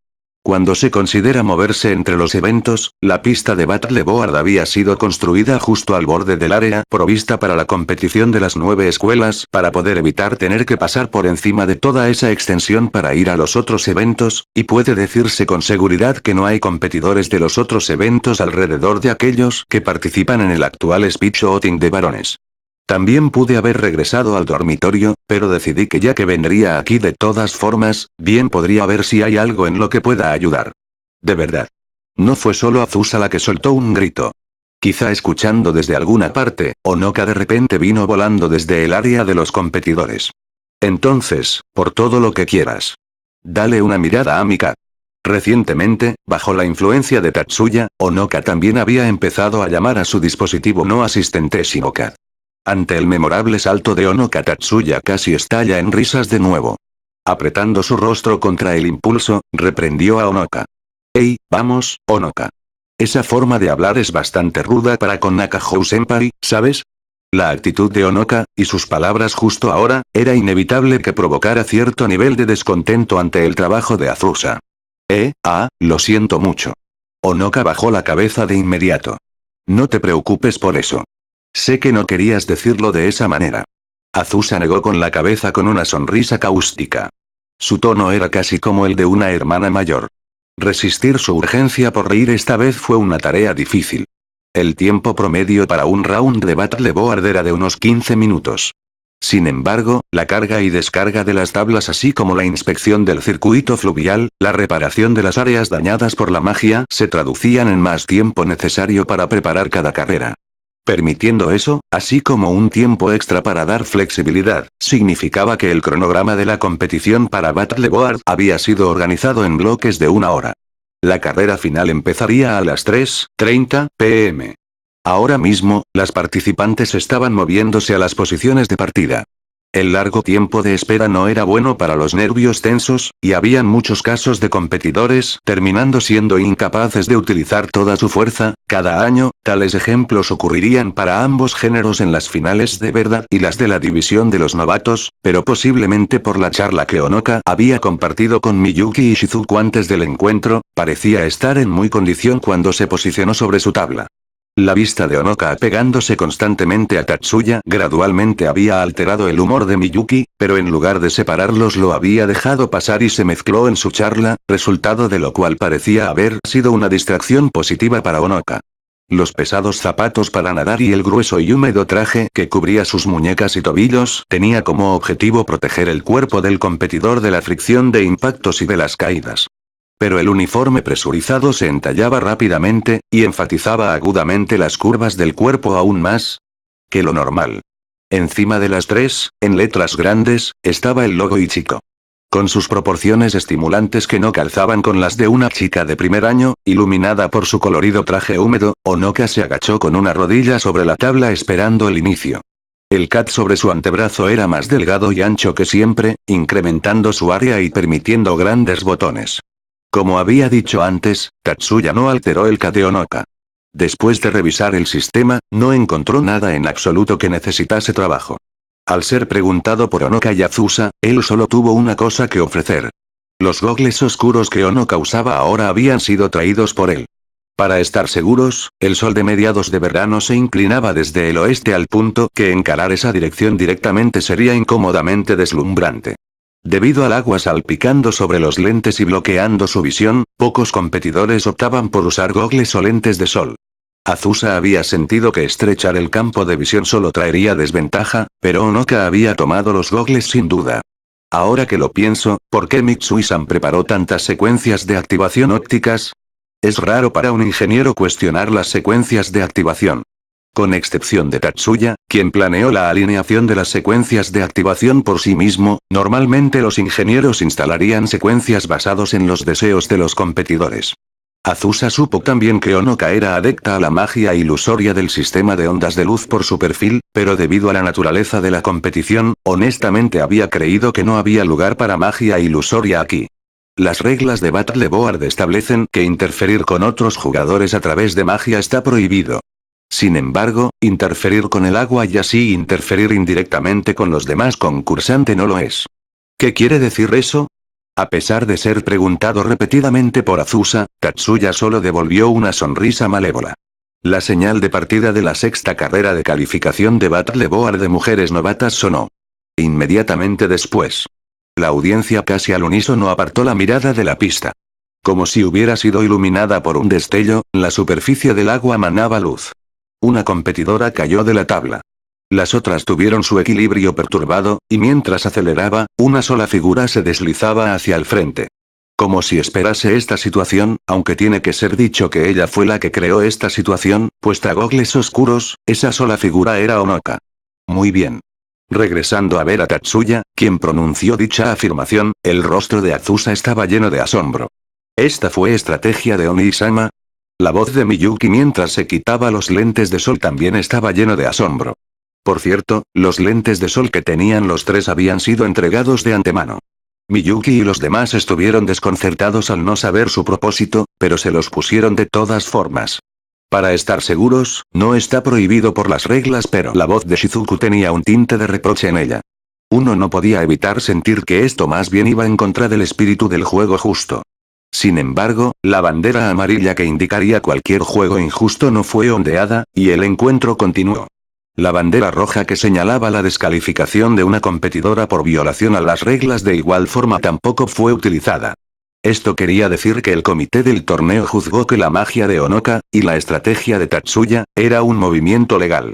Cuando se considera moverse entre los eventos, la pista de Battleboard había sido construida justo al borde del área provista para la competición de las 9 escuelas para poder evitar tener que pasar por encima de toda esa extensión para ir a los otros eventos, y puede decirse con seguridad que no hay competidores de los otros eventos alrededor de aquellos que participan en el actual speechwriting de varones. También pude haber regresado al dormitorio, pero decidí que ya que vendría aquí de todas formas, bien podría ver si hay algo en lo que pueda ayudar. De verdad. No fue solo Azusa la que soltó un grito. Quizá escuchando desde alguna parte, Onoka de repente vino volando desde el área de los competidores. Entonces, por todo lo que quieras. Dale una mirada a Mika. Recientemente, bajo la influencia de Tatsuya, Onoka también había empezado a llamar a su dispositivo no asistente Shinoka. Ante el memorable salto de Onoka, Tatsuya casi estalla en risas de nuevo. Apretando su rostro contra el impulso, reprendió a Onoka. «Ey, vamos, Onoka. Esa forma de hablar es bastante ruda para con Nakahou-senpai, ¿sabes?» La actitud de Onoka, y sus palabras justo ahora, era inevitable que provocara cierto nivel de descontento ante el trabajo de Azusa. Lo siento mucho. Onoka bajó la cabeza de inmediato. No te preocupes por eso. Sé que no querías decirlo de esa manera. Azusa negó con la cabeza con una sonrisa cáustica. Su tono era casi como el de una hermana mayor. Resistir su urgencia por reír esta vez fue una tarea difícil. El tiempo promedio para un round de Battleboard era de unos 15 minutos. Sin embargo, la carga y descarga de las tablas así como la inspección del circuito fluvial, la reparación de las áreas dañadas por la magia, se traducían en más tiempo necesario para preparar cada carrera. Permitiendo eso, así como un tiempo extra para dar flexibilidad, significaba que el cronograma de la competición para Battleboard había sido organizado en bloques de 1 hora. La carrera final empezaría a las 3:30 p.m. Ahora mismo, las participantes estaban moviéndose a las posiciones de partida. El largo tiempo de espera no era bueno para los nervios tensos, y habían muchos casos de competidores terminando siendo incapaces de utilizar toda su fuerza. Cada año, tales ejemplos ocurrirían para ambos géneros en las finales de verdad y las de la división de los novatos, pero posiblemente por la charla que Onoka había compartido con Miyuki y Shizuku antes del encuentro, parecía estar en muy condición cuando se posicionó sobre su tabla. La vista de Onoka apegándose constantemente a Tatsuya gradualmente había alterado el humor de Miyuki, pero en lugar de separarlos lo había dejado pasar y se mezcló en su charla, resultado de lo cual parecía haber sido una distracción positiva para Onoka. Los pesados zapatos para nadar y el grueso y húmedo traje que cubría sus muñecas y tobillos tenía como objetivo proteger el cuerpo del competidor de la fricción de impactos y de las caídas. Pero el uniforme presurizado se entallaba rápidamente, y enfatizaba agudamente las curvas del cuerpo aún más que lo normal. Encima de las tres, en letras grandes, estaba el logo Ichiko. Con sus proporciones estimulantes que no calzaban con las de una chica de primer año, iluminada por su colorido traje húmedo, Onoka se agachó con una rodilla sobre la tabla esperando el inicio. El cat sobre su antebrazo era más delgado y ancho que siempre, incrementando su área y permitiendo grandes botones. Como había dicho antes, Tatsuya no alteró el cat de Onoka. Después de revisar el sistema, no encontró nada en absoluto que necesitase trabajo. Al ser preguntado por Onoka y Azusa, él solo tuvo una cosa que ofrecer. Los gogles oscuros que Onoka usaba ahora habían sido traídos por él. Para estar seguros, el sol de mediados de verano se inclinaba desde el oeste al punto que encarar esa dirección directamente sería incómodamente deslumbrante. Debido al agua salpicando sobre los lentes y bloqueando su visión, pocos competidores optaban por usar gogles o lentes de sol. Azusa había sentido que estrechar el campo de visión solo traería desventaja, pero Onoka había tomado los gogles sin duda. Ahora que lo pienso, ¿por qué Mitsui-san preparó tantas secuencias de activación ópticas? Es raro para un ingeniero cuestionar las secuencias de activación. Con excepción de Tatsuya, quien planeó la alineación de las secuencias de activación por sí mismo, normalmente los ingenieros instalarían secuencias basados en los deseos de los competidores. Azusa supo también que Onoka era adepta a la magia ilusoria del sistema de ondas de luz por su perfil, pero debido a la naturaleza de la competición, honestamente había creído que no había lugar para magia ilusoria aquí. Las reglas de Battle Board establecen que interferir con otros jugadores a través de magia está prohibido. Sin embargo, interferir con el agua y así interferir indirectamente con los demás concursantes no lo es. ¿Qué quiere decir eso? A pesar de ser preguntado repetidamente por Azusa, Tatsuya solo devolvió una sonrisa malévola. La señal de partida de la sexta carrera de calificación de Battle Board de mujeres novatas sonó. Inmediatamente después, la audiencia casi al unísono apartó la mirada de la pista. Como si hubiera sido iluminada por un destello, la superficie del agua manaba luz. Una competidora cayó de la tabla. Las otras tuvieron su equilibrio perturbado, y mientras aceleraba, una sola figura se deslizaba hacia el frente. Como si esperase esta situación, aunque tiene que ser dicho que ella fue la que creó esta situación, puesta gogles oscuros, esa sola figura era Onoka. Muy bien. Regresando a ver a Tatsuya, quien pronunció dicha afirmación, el rostro de Azusa estaba lleno de asombro. ¿Esta fue estrategia de Oni-sama? La voz de Miyuki mientras se quitaba los lentes de sol también estaba lleno de asombro. Por cierto, los lentes de sol que tenían los tres habían sido entregados de antemano. Miyuki y los demás estuvieron desconcertados al no saber su propósito, pero se los pusieron de todas formas. Para estar seguros, no está prohibido por las reglas, pero la voz de Shizuku tenía un tinte de reproche en ella. Uno no podía evitar sentir que esto más bien iba en contra del espíritu del juego justo. Sin embargo, la bandera amarilla que indicaría cualquier juego injusto no fue ondeada, y el encuentro continuó. La bandera roja que señalaba la descalificación de una competidora por violación a las reglas de igual forma tampoco fue utilizada. Esto quería decir que el comité del torneo juzgó que la magia de Onoka, y la estrategia de Tatsuya, era un movimiento legal.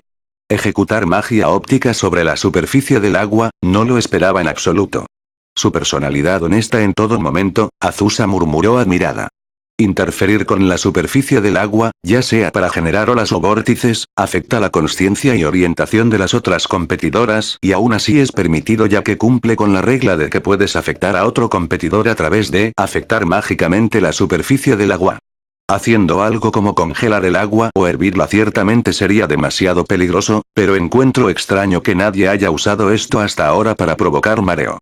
Ejecutar magia óptica sobre la superficie del agua, no lo esperaba en absoluto. Su personalidad honesta en todo momento, Azusa murmuró admirada. Interferir con la superficie del agua, ya sea para generar olas o vórtices, afecta la consciencia y orientación de las otras competidoras y aún así es permitido ya que cumple con la regla de que puedes afectar a otro competidor a través de afectar mágicamente la superficie del agua. Haciendo algo como congelar el agua o hervirla ciertamente sería demasiado peligroso, pero encuentro extraño que nadie haya usado esto hasta ahora para provocar mareo.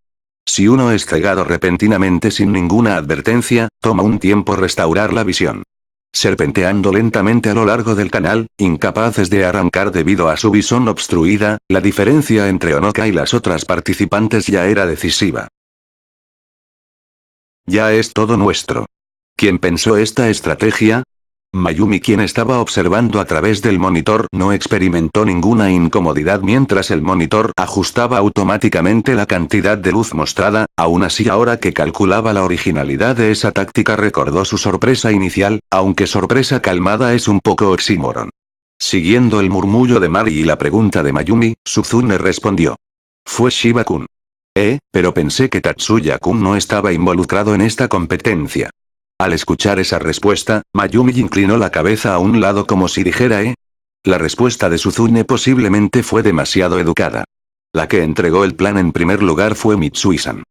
Si uno es cegado repentinamente sin ninguna advertencia, toma un tiempo restaurar la visión. Serpenteando lentamente a lo largo del canal, incapaces de arrancar debido a su visión obstruida, la diferencia entre Honoka y las otras participantes ya era decisiva. Ya es todo nuestro. ¿Quién pensó esta estrategia? Mayumi, quien estaba observando a través del monitor, no experimentó ninguna incomodidad mientras el monitor ajustaba automáticamente la cantidad de luz mostrada. Aún así, ahora que calculaba la originalidad de esa táctica, recordó su sorpresa inicial, aunque sorpresa calmada es un poco oxímoron. Siguiendo el murmullo de Mari y la pregunta de Mayumi, Suzune respondió. Fue Shiba-kun. Pero pensé que Tatsuya-kun no estaba involucrado en esta competencia. Al escuchar esa respuesta, Mayumi inclinó la cabeza a un lado como si dijera La respuesta de Suzune posiblemente fue demasiado educada. La que entregó el plan en primer lugar fue Mitsui-san.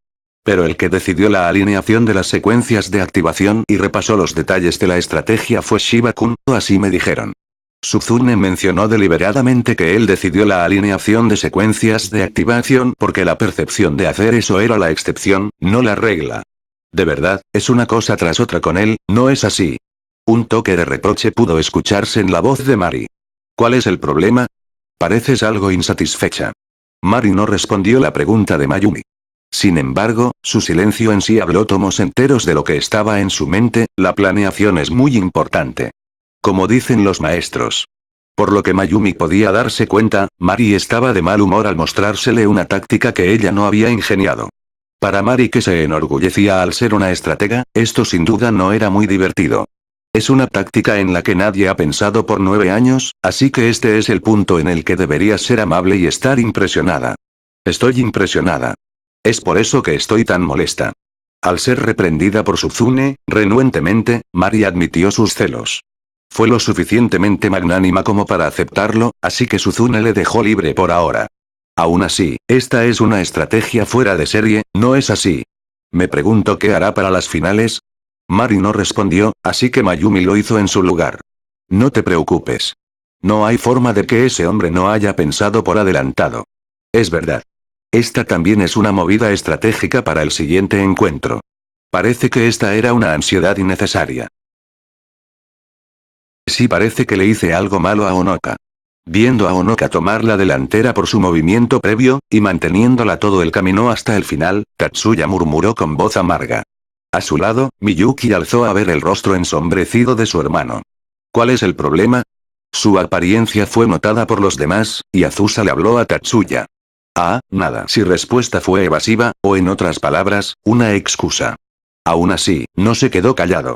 Pero el que decidió la alineación de las secuencias de activación y repasó los detalles de la estrategia fue Shiba-kun, o así me dijeron. Suzune mencionó deliberadamente que él decidió la alineación de secuencias de activación porque la percepción de hacer eso era la excepción, no la regla. De verdad, es una cosa tras otra con él, ¿no es así? Un toque de reproche pudo escucharse en la voz de Mari. ¿Cuál es el problema? Pareces algo insatisfecha. Mari no respondió la pregunta de Mayumi. Sin embargo, su silencio en sí habló tomos enteros de lo que estaba en su mente. La planeación es muy importante. Como dicen los maestros. Por lo que Mayumi podía darse cuenta, Mari estaba de mal humor al mostrársele una táctica que ella no había ingeniado. Para Mari, que se enorgullecía al ser una estratega, esto sin duda no era muy divertido. Es una táctica en la que nadie ha pensado por 9 años, así que este es el punto en el que deberías ser amable y estar impresionada. Estoy impresionada. Es por eso que estoy tan molesta. Al ser reprendida por Suzune, renuentemente, Mari admitió sus celos. Fue lo suficientemente magnánima como para aceptarlo, así que Suzune le dejó libre por ahora. Aún así, esta es una estrategia fuera de serie, ¿no es así? Me pregunto qué hará para las finales. Mari no respondió, así que Mayumi lo hizo en su lugar. No te preocupes. No hay forma de que ese hombre no haya pensado por adelantado. Es verdad. Esta también es una movida estratégica para el siguiente encuentro. Parece que esta era una ansiedad innecesaria. Sí, parece que le hice algo malo a Honoka. Viendo a Honoka tomar la delantera por su movimiento previo, y manteniéndola todo el camino hasta el final, Tatsuya murmuró con voz amarga. A su lado, Miyuki alzó a ver el rostro ensombrecido de su hermano. ¿Cuál es el problema? Su apariencia fue notada por los demás, y Azusa le habló a Tatsuya. Nada. Si respuesta fue evasiva, o en otras palabras, una excusa. Aún así, no se quedó callado.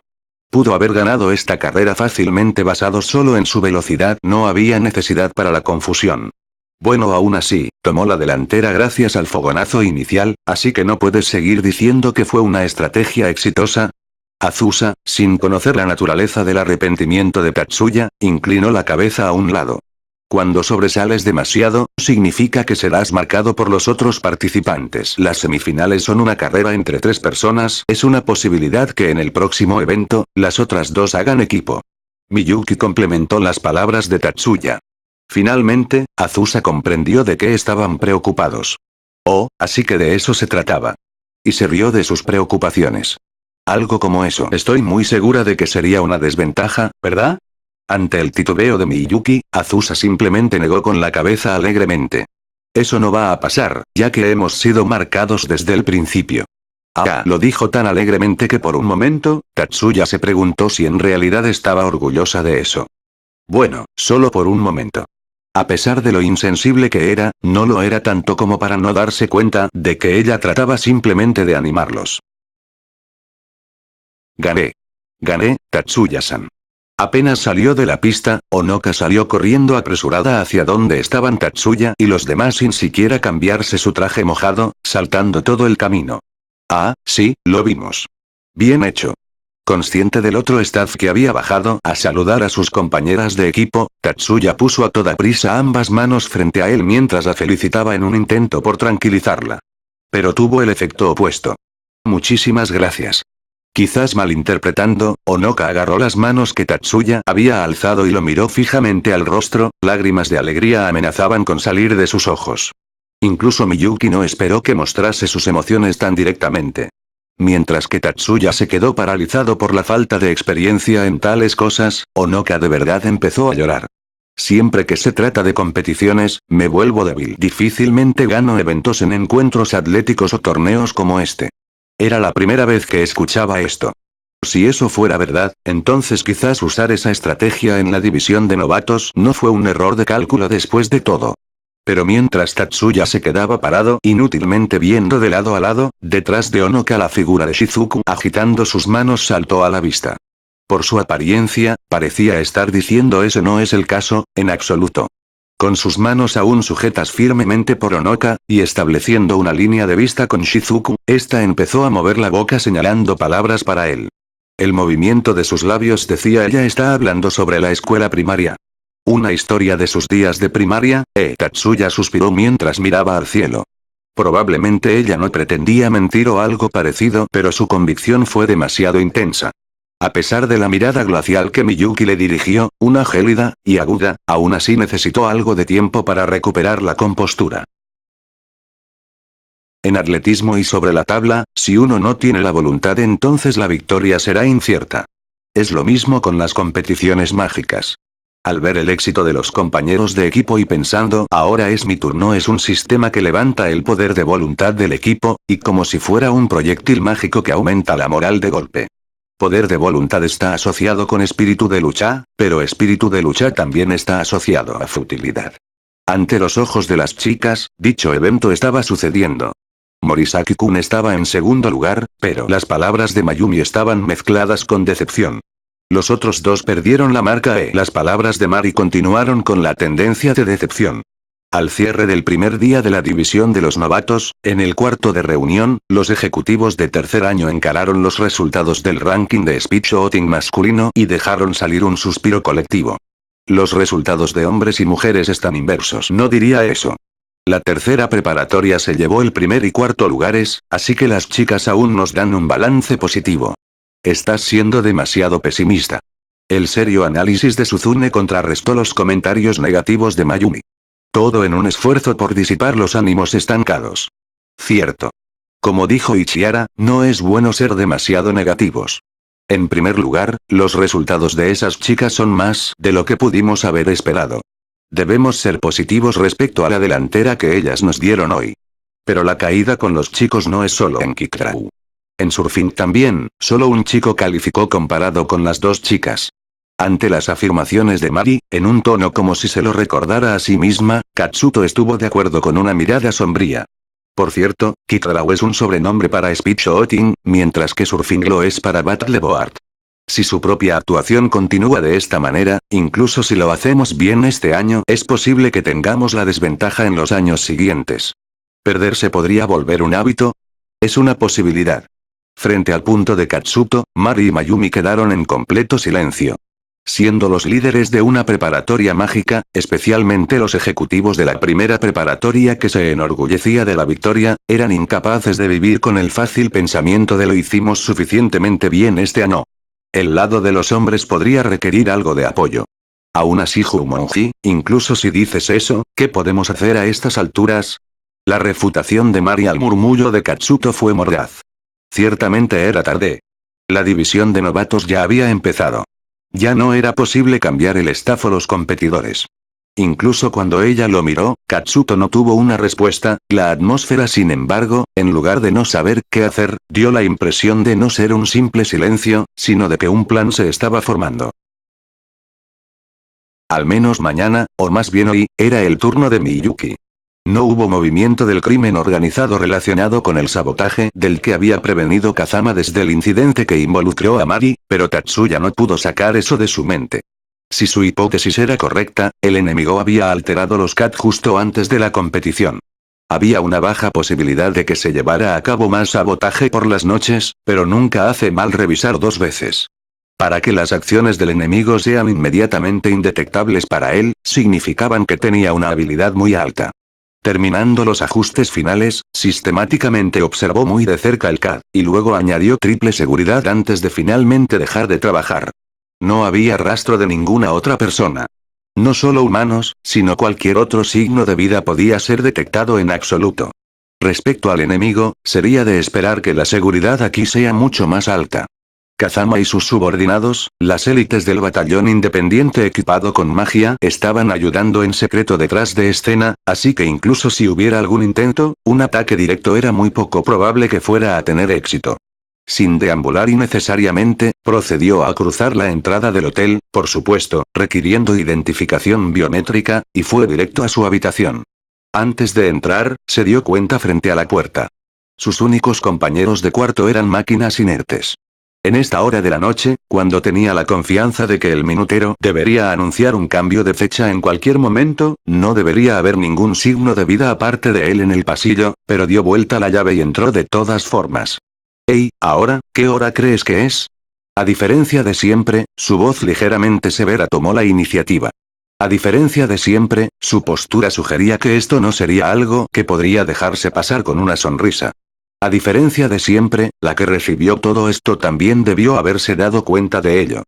Pudo haber ganado esta carrera fácilmente basado solo en su velocidad, no había necesidad para la confusión. Bueno, aún así, tomó la delantera gracias al fogonazo inicial, así que no puedes seguir diciendo que fue una estrategia exitosa. Azusa, sin conocer la naturaleza del arrepentimiento de Tatsuya, inclinó la cabeza a un lado. Cuando sobresales demasiado, significa que serás marcado por los otros participantes. Las semifinales son una carrera entre 3 personas, es una posibilidad que en el próximo evento, las otras 2 hagan equipo. Miyuki complementó las palabras de Tatsuya. Finalmente, Azusa comprendió de qué estaban preocupados. Así que de eso se trataba. Y se rió de sus preocupaciones. Algo como eso. Estoy muy segura de que sería una desventaja, ¿verdad? Ante el titubeo de Miyuki, Azusa simplemente negó con la cabeza alegremente. Eso no va a pasar, ya que hemos sido marcados desde el principio. Lo dijo tan alegremente que por un momento, Tatsuya se preguntó si en realidad estaba orgullosa de eso. Bueno, solo por un momento. A pesar de lo insensible que era, no lo era tanto como para no darse cuenta de que ella trataba simplemente de animarlos. Gané. Gané, Tatsuya-san. Apenas salió de la pista, Honoka salió corriendo apresurada hacia donde estaban Tatsuya y los demás sin siquiera cambiarse su traje mojado, saltando todo el camino. Sí, lo vimos. Bien hecho. Consciente del otro staff que había bajado a saludar a sus compañeras de equipo, Tatsuya puso a toda prisa ambas manos frente a él mientras la felicitaba en un intento por tranquilizarla. Pero tuvo el efecto opuesto. Muchísimas gracias. Quizás malinterpretando, Onoka agarró las manos que Tatsuya había alzado y lo miró fijamente al rostro, lágrimas de alegría amenazaban con salir de sus ojos. Incluso Miyuki no esperó que mostrase sus emociones tan directamente. Mientras que Tatsuya se quedó paralizado por la falta de experiencia en tales cosas, Onoka de verdad empezó a llorar. Siempre que se trata de competiciones, me vuelvo débil. Difícilmente gano eventos en encuentros atléticos o torneos como este. Era la primera vez que escuchaba esto. Si eso fuera verdad, entonces quizás usar esa estrategia en la división de novatos no fue un error de cálculo después de todo. Pero mientras Tatsuya se quedaba parado inútilmente viendo de lado a lado, detrás de Onoka la figura de Shizuku agitando sus manos saltó a la vista. Por su apariencia, parecía estar diciendo ese no es el caso, en absoluto. Con sus manos aún sujetas firmemente por Onoka, y estableciendo una línea de vista con Shizuku, ésta empezó a mover la boca señalando palabras para él. El movimiento de sus labios decía ella está hablando sobre la escuela primaria. Una historia de sus días de primaria, Tatsuya suspiró mientras miraba al cielo. Probablemente ella no pretendía mentir o algo parecido, pero su convicción fue demasiado intensa. A pesar de la mirada glacial que Miyuki le dirigió, una gélida y aguda, aún así necesitó algo de tiempo para recuperar la compostura. En atletismo y sobre la tabla, si uno no tiene la voluntad entonces la victoria será incierta. Es lo mismo con las competiciones mágicas. Al ver el éxito de los compañeros de equipo y pensando ahora es mi turno es un sistema que levanta el poder de voluntad del equipo, y como si fuera un proyectil mágico que aumenta la moral de golpe. Poder de voluntad está asociado con espíritu de lucha, pero espíritu de lucha también está asociado a futilidad. Ante los ojos de las chicas, dicho evento estaba sucediendo. Morisaki-kun estaba en segundo lugar, pero las palabras de Mayumi estaban mezcladas con decepción. Los otros dos perdieron la marca y las palabras de Mari continuaron con la tendencia de decepción. Al cierre del primer día de la división de los novatos, en el cuarto de reunión, los ejecutivos de tercer año encararon los resultados del ranking de speechwriting masculino y dejaron salir un suspiro colectivo. Los resultados de hombres y mujeres están inversos. No diría eso. La tercera preparatoria se llevó el primer y cuarto lugares, así que las chicas aún nos dan un balance positivo. Estás siendo demasiado pesimista. El serio análisis de Suzune contrarrestó los comentarios negativos de Mayumi. Todo en un esfuerzo por disipar los ánimos estancados. Cierto. Como dijo Ichiara, no es bueno ser demasiado negativos. En primer lugar, los resultados de esas chicas son más de lo que pudimos haber esperado. Debemos ser positivos respecto a la delantera que ellas nos dieron hoy. Pero la caída con los chicos no es solo en Kikrau. En surfing también, solo un chico calificó comparado con las dos chicas. Ante las afirmaciones de Mari, en un tono como si se lo recordara a sí misma, Katsuto estuvo de acuerdo con una mirada sombría. Por cierto, Kikrau es un sobrenombre para speechwriting, mientras que surfing lo es para battleboard. Si su propia actuación continúa de esta manera, incluso si lo hacemos bien este año, es posible que tengamos la desventaja en los años siguientes. ¿Perderse podría volver un hábito? Es una posibilidad. Frente al punto de Katsuto, Mari y Mayumi quedaron en completo silencio. Siendo los líderes de una preparatoria mágica, especialmente los ejecutivos de la primera preparatoria que se enorgullecía de la victoria, eran incapaces de vivir con el fácil pensamiento de lo hicimos suficientemente bien este año. El lado de los hombres podría requerir algo de apoyo. Aún así Jumonji, incluso si dices eso, ¿qué podemos hacer a estas alturas? La refutación de Mari al murmullo de Katsuto fue mordaz. Ciertamente era tarde. La división de novatos ya había empezado. Ya no era posible cambiar el staff o los competidores. Incluso cuando ella lo miró, Katsuto no tuvo una respuesta, la atmósfera sin embargo, en lugar de no saber qué hacer, dio la impresión de no ser un simple silencio, sino de que un plan se estaba formando. Al menos mañana, o más bien hoy, era el turno de Miyuki. No hubo movimiento del crimen organizado relacionado con el sabotaje del que había prevenido Kazama desde el incidente que involucró a Mari, pero Tatsuya no pudo sacar eso de su mente. Si su hipótesis era correcta, el enemigo había alterado los CAT justo antes de la competición. Había una baja posibilidad de que se llevara a cabo más sabotaje por las noches, pero nunca hace mal revisar dos veces. Para que las acciones del enemigo sean inmediatamente indetectables para él, significaban que tenía una habilidad muy alta. Terminando los ajustes finales, sistemáticamente observó muy de cerca el CAD, y luego añadió triple seguridad antes de finalmente dejar de trabajar. No había rastro de ninguna otra persona. No solo humanos, sino cualquier otro signo de vida podía ser detectado en absoluto. Respecto al enemigo, sería de esperar que la seguridad aquí sea mucho más alta. Kazama y sus subordinados, las élites del batallón independiente equipado con magia, estaban ayudando en secreto detrás de escena, así que incluso si hubiera algún intento, un ataque directo era muy poco probable que fuera a tener éxito. Sin deambular innecesariamente, procedió a cruzar la entrada del hotel, por supuesto, requiriendo identificación biométrica, y fue directo a su habitación. Antes de entrar, se dio cuenta frente a la puerta. Sus únicos compañeros de cuarto eran máquinas inertes. En esta hora de la noche, cuando tenía la confianza de que el minutero debería anunciar un cambio de fecha en cualquier momento, no debería haber ningún signo de vida aparte de él en el pasillo, pero dio vuelta la llave y entró de todas formas. «Hey, ahora, ¿qué hora crees que es?» A diferencia de siempre, su voz ligeramente severa tomó la iniciativa. A diferencia de siempre, su postura sugería que esto no sería algo que podría dejarse pasar con una sonrisa. A diferencia de siempre, la que recibió todo esto también debió haberse dado cuenta de ello.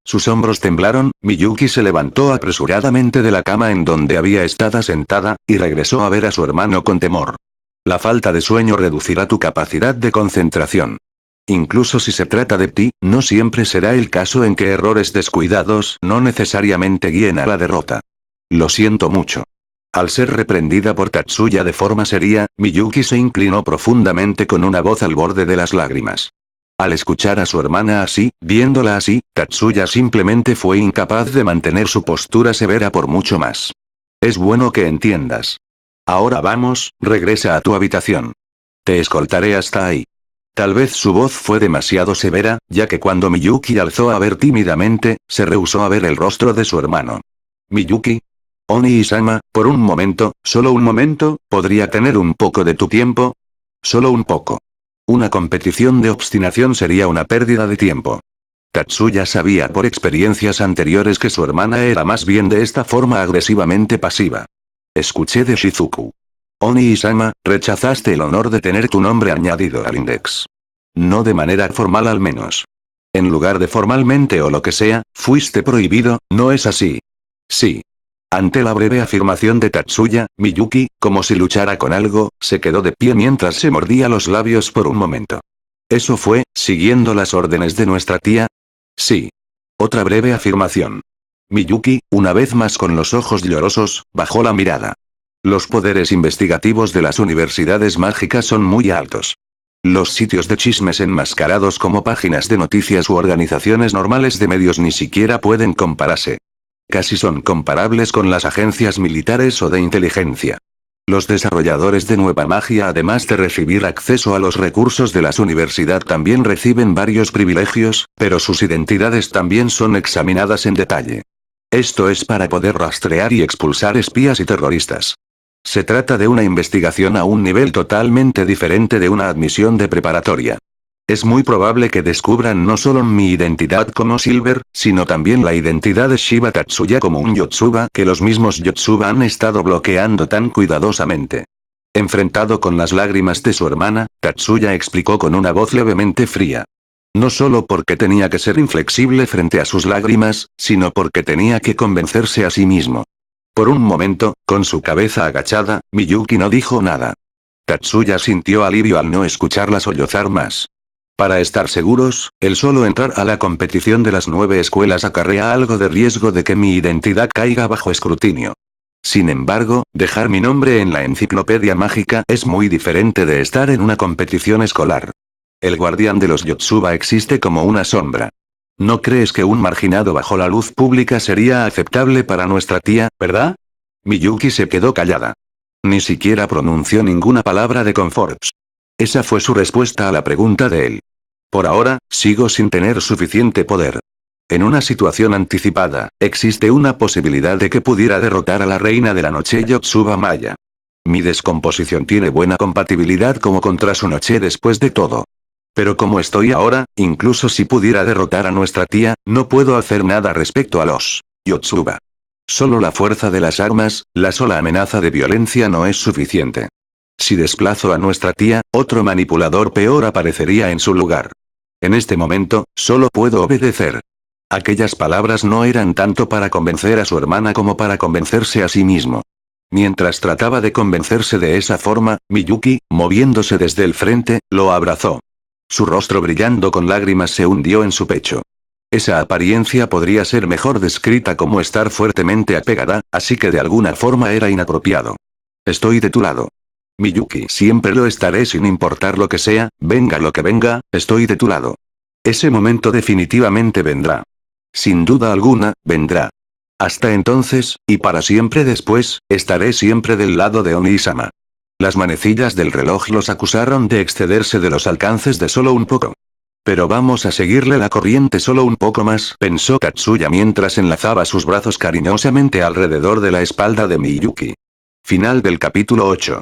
Sus hombros temblaron, Miyuki se levantó apresuradamente de la cama en donde había estado sentada, y regresó a ver a su hermano con temor. La falta de sueño reducirá tu capacidad de concentración. Incluso si se trata de ti, no siempre será el caso en que errores descuidados no necesariamente guíen a la derrota. Lo siento mucho. Al ser reprendida por Tatsuya de forma seria, Miyuki se inclinó profundamente con una voz al borde de las lágrimas. Al escuchar a su hermana así, viéndola así, Tatsuya simplemente fue incapaz de mantener su postura severa por mucho más. Es bueno que entiendas. Ahora vamos, regresa a tu habitación. Te escoltaré hasta ahí. Tal vez su voz fue demasiado severa, ya que cuando Miyuki alzó a ver tímidamente, se rehusó a ver el rostro de su hermano. Miyuki. Oni-sama, por un momento, solo un momento, ¿podría tener un poco de tu tiempo? Solo un poco. Una competición de obstinación sería una pérdida de tiempo. Tatsuya sabía por experiencias anteriores que su hermana era más bien de esta forma agresivamente pasiva. Escuché de Shizuku. Oni-sama, rechazaste el honor de tener tu nombre añadido al index. No de manera formal al menos. En lugar de formalmente o lo que sea, fuiste prohibido, ¿no es así? Sí. Ante la breve afirmación de Tatsuya, Miyuki, como si luchara con algo, se quedó de pie mientras se mordía los labios por un momento. ¿Eso fue, siguiendo las órdenes de nuestra tía? Sí. Otra breve afirmación. Miyuki, una vez más con los ojos llorosos, bajó la mirada. Los poderes investigativos de las universidades mágicas son muy altos. Los sitios de chismes enmascarados como páginas de noticias u organizaciones normales de medios ni siquiera pueden compararse. Casi son comparables con las agencias militares o de inteligencia. Los desarrolladores de nueva magia, además de recibir acceso a los recursos de las universidades, también reciben varios privilegios, pero sus identidades también son examinadas en detalle. Esto es para poder rastrear y expulsar espías y terroristas. Se trata de una investigación a un nivel totalmente diferente de una admisión de preparatoria. Es muy probable que descubran no solo mi identidad como Silver, sino también la identidad de Shiba Tatsuya como un Yotsuba que los mismos Yotsuba han estado bloqueando tan cuidadosamente. Enfrentado con las lágrimas de su hermana, Tatsuya explicó con una voz levemente fría. No solo porque tenía que ser inflexible frente a sus lágrimas, sino porque tenía que convencerse a sí mismo. Por un momento, con su cabeza agachada, Miyuki no dijo nada. Tatsuya sintió alivio al no escucharla sollozar más. Para estar seguros, el solo entrar a la competición de las 9 escuelas acarrea algo de riesgo de que mi identidad caiga bajo escrutinio. Sin embargo, dejar mi nombre en la enciclopedia mágica es muy diferente de estar en una competición escolar. El guardián de los Yotsuba existe como una sombra. ¿No crees que un marginado bajo la luz pública sería aceptable para nuestra tía, verdad? Miyuki se quedó callada. Ni siquiera pronunció ninguna palabra de confort. Esa fue su respuesta a la pregunta de él. Por ahora, sigo sin tener suficiente poder. En una situación anticipada, existe una posibilidad de que pudiera derrotar a la reina de la noche Yotsuba Maya. Mi descomposición tiene buena compatibilidad como contra su noche después de todo. Pero como estoy ahora, incluso si pudiera derrotar a nuestra tía, no puedo hacer nada respecto a los Yotsuba. Solo la fuerza de las armas, la sola amenaza de violencia no es suficiente. Si desplazo a nuestra tía, otro manipulador peor aparecería en su lugar. En este momento, solo puedo obedecer. Aquellas palabras no eran tanto para convencer a su hermana como para convencerse a sí mismo. Mientras trataba de convencerse de esa forma, Miyuki, moviéndose desde el frente, lo abrazó. Su rostro brillando con lágrimas se hundió en su pecho. Esa apariencia podría ser mejor descrita como estar fuertemente apegada, así que de alguna forma era inapropiado. Estoy de tu lado. Miyuki, siempre lo estaré sin importar lo que sea, venga lo que venga, estoy de tu lado. Ese momento definitivamente vendrá. Sin duda alguna, vendrá. Hasta entonces, y para siempre después, estaré siempre del lado de Oni-sama. Las manecillas del reloj los acusaron de excederse de los alcances de solo un poco. Pero vamos a seguirle la corriente solo un poco más, pensó Katsuya mientras enlazaba sus brazos cariñosamente alrededor de la espalda de Miyuki. Final del capítulo 8.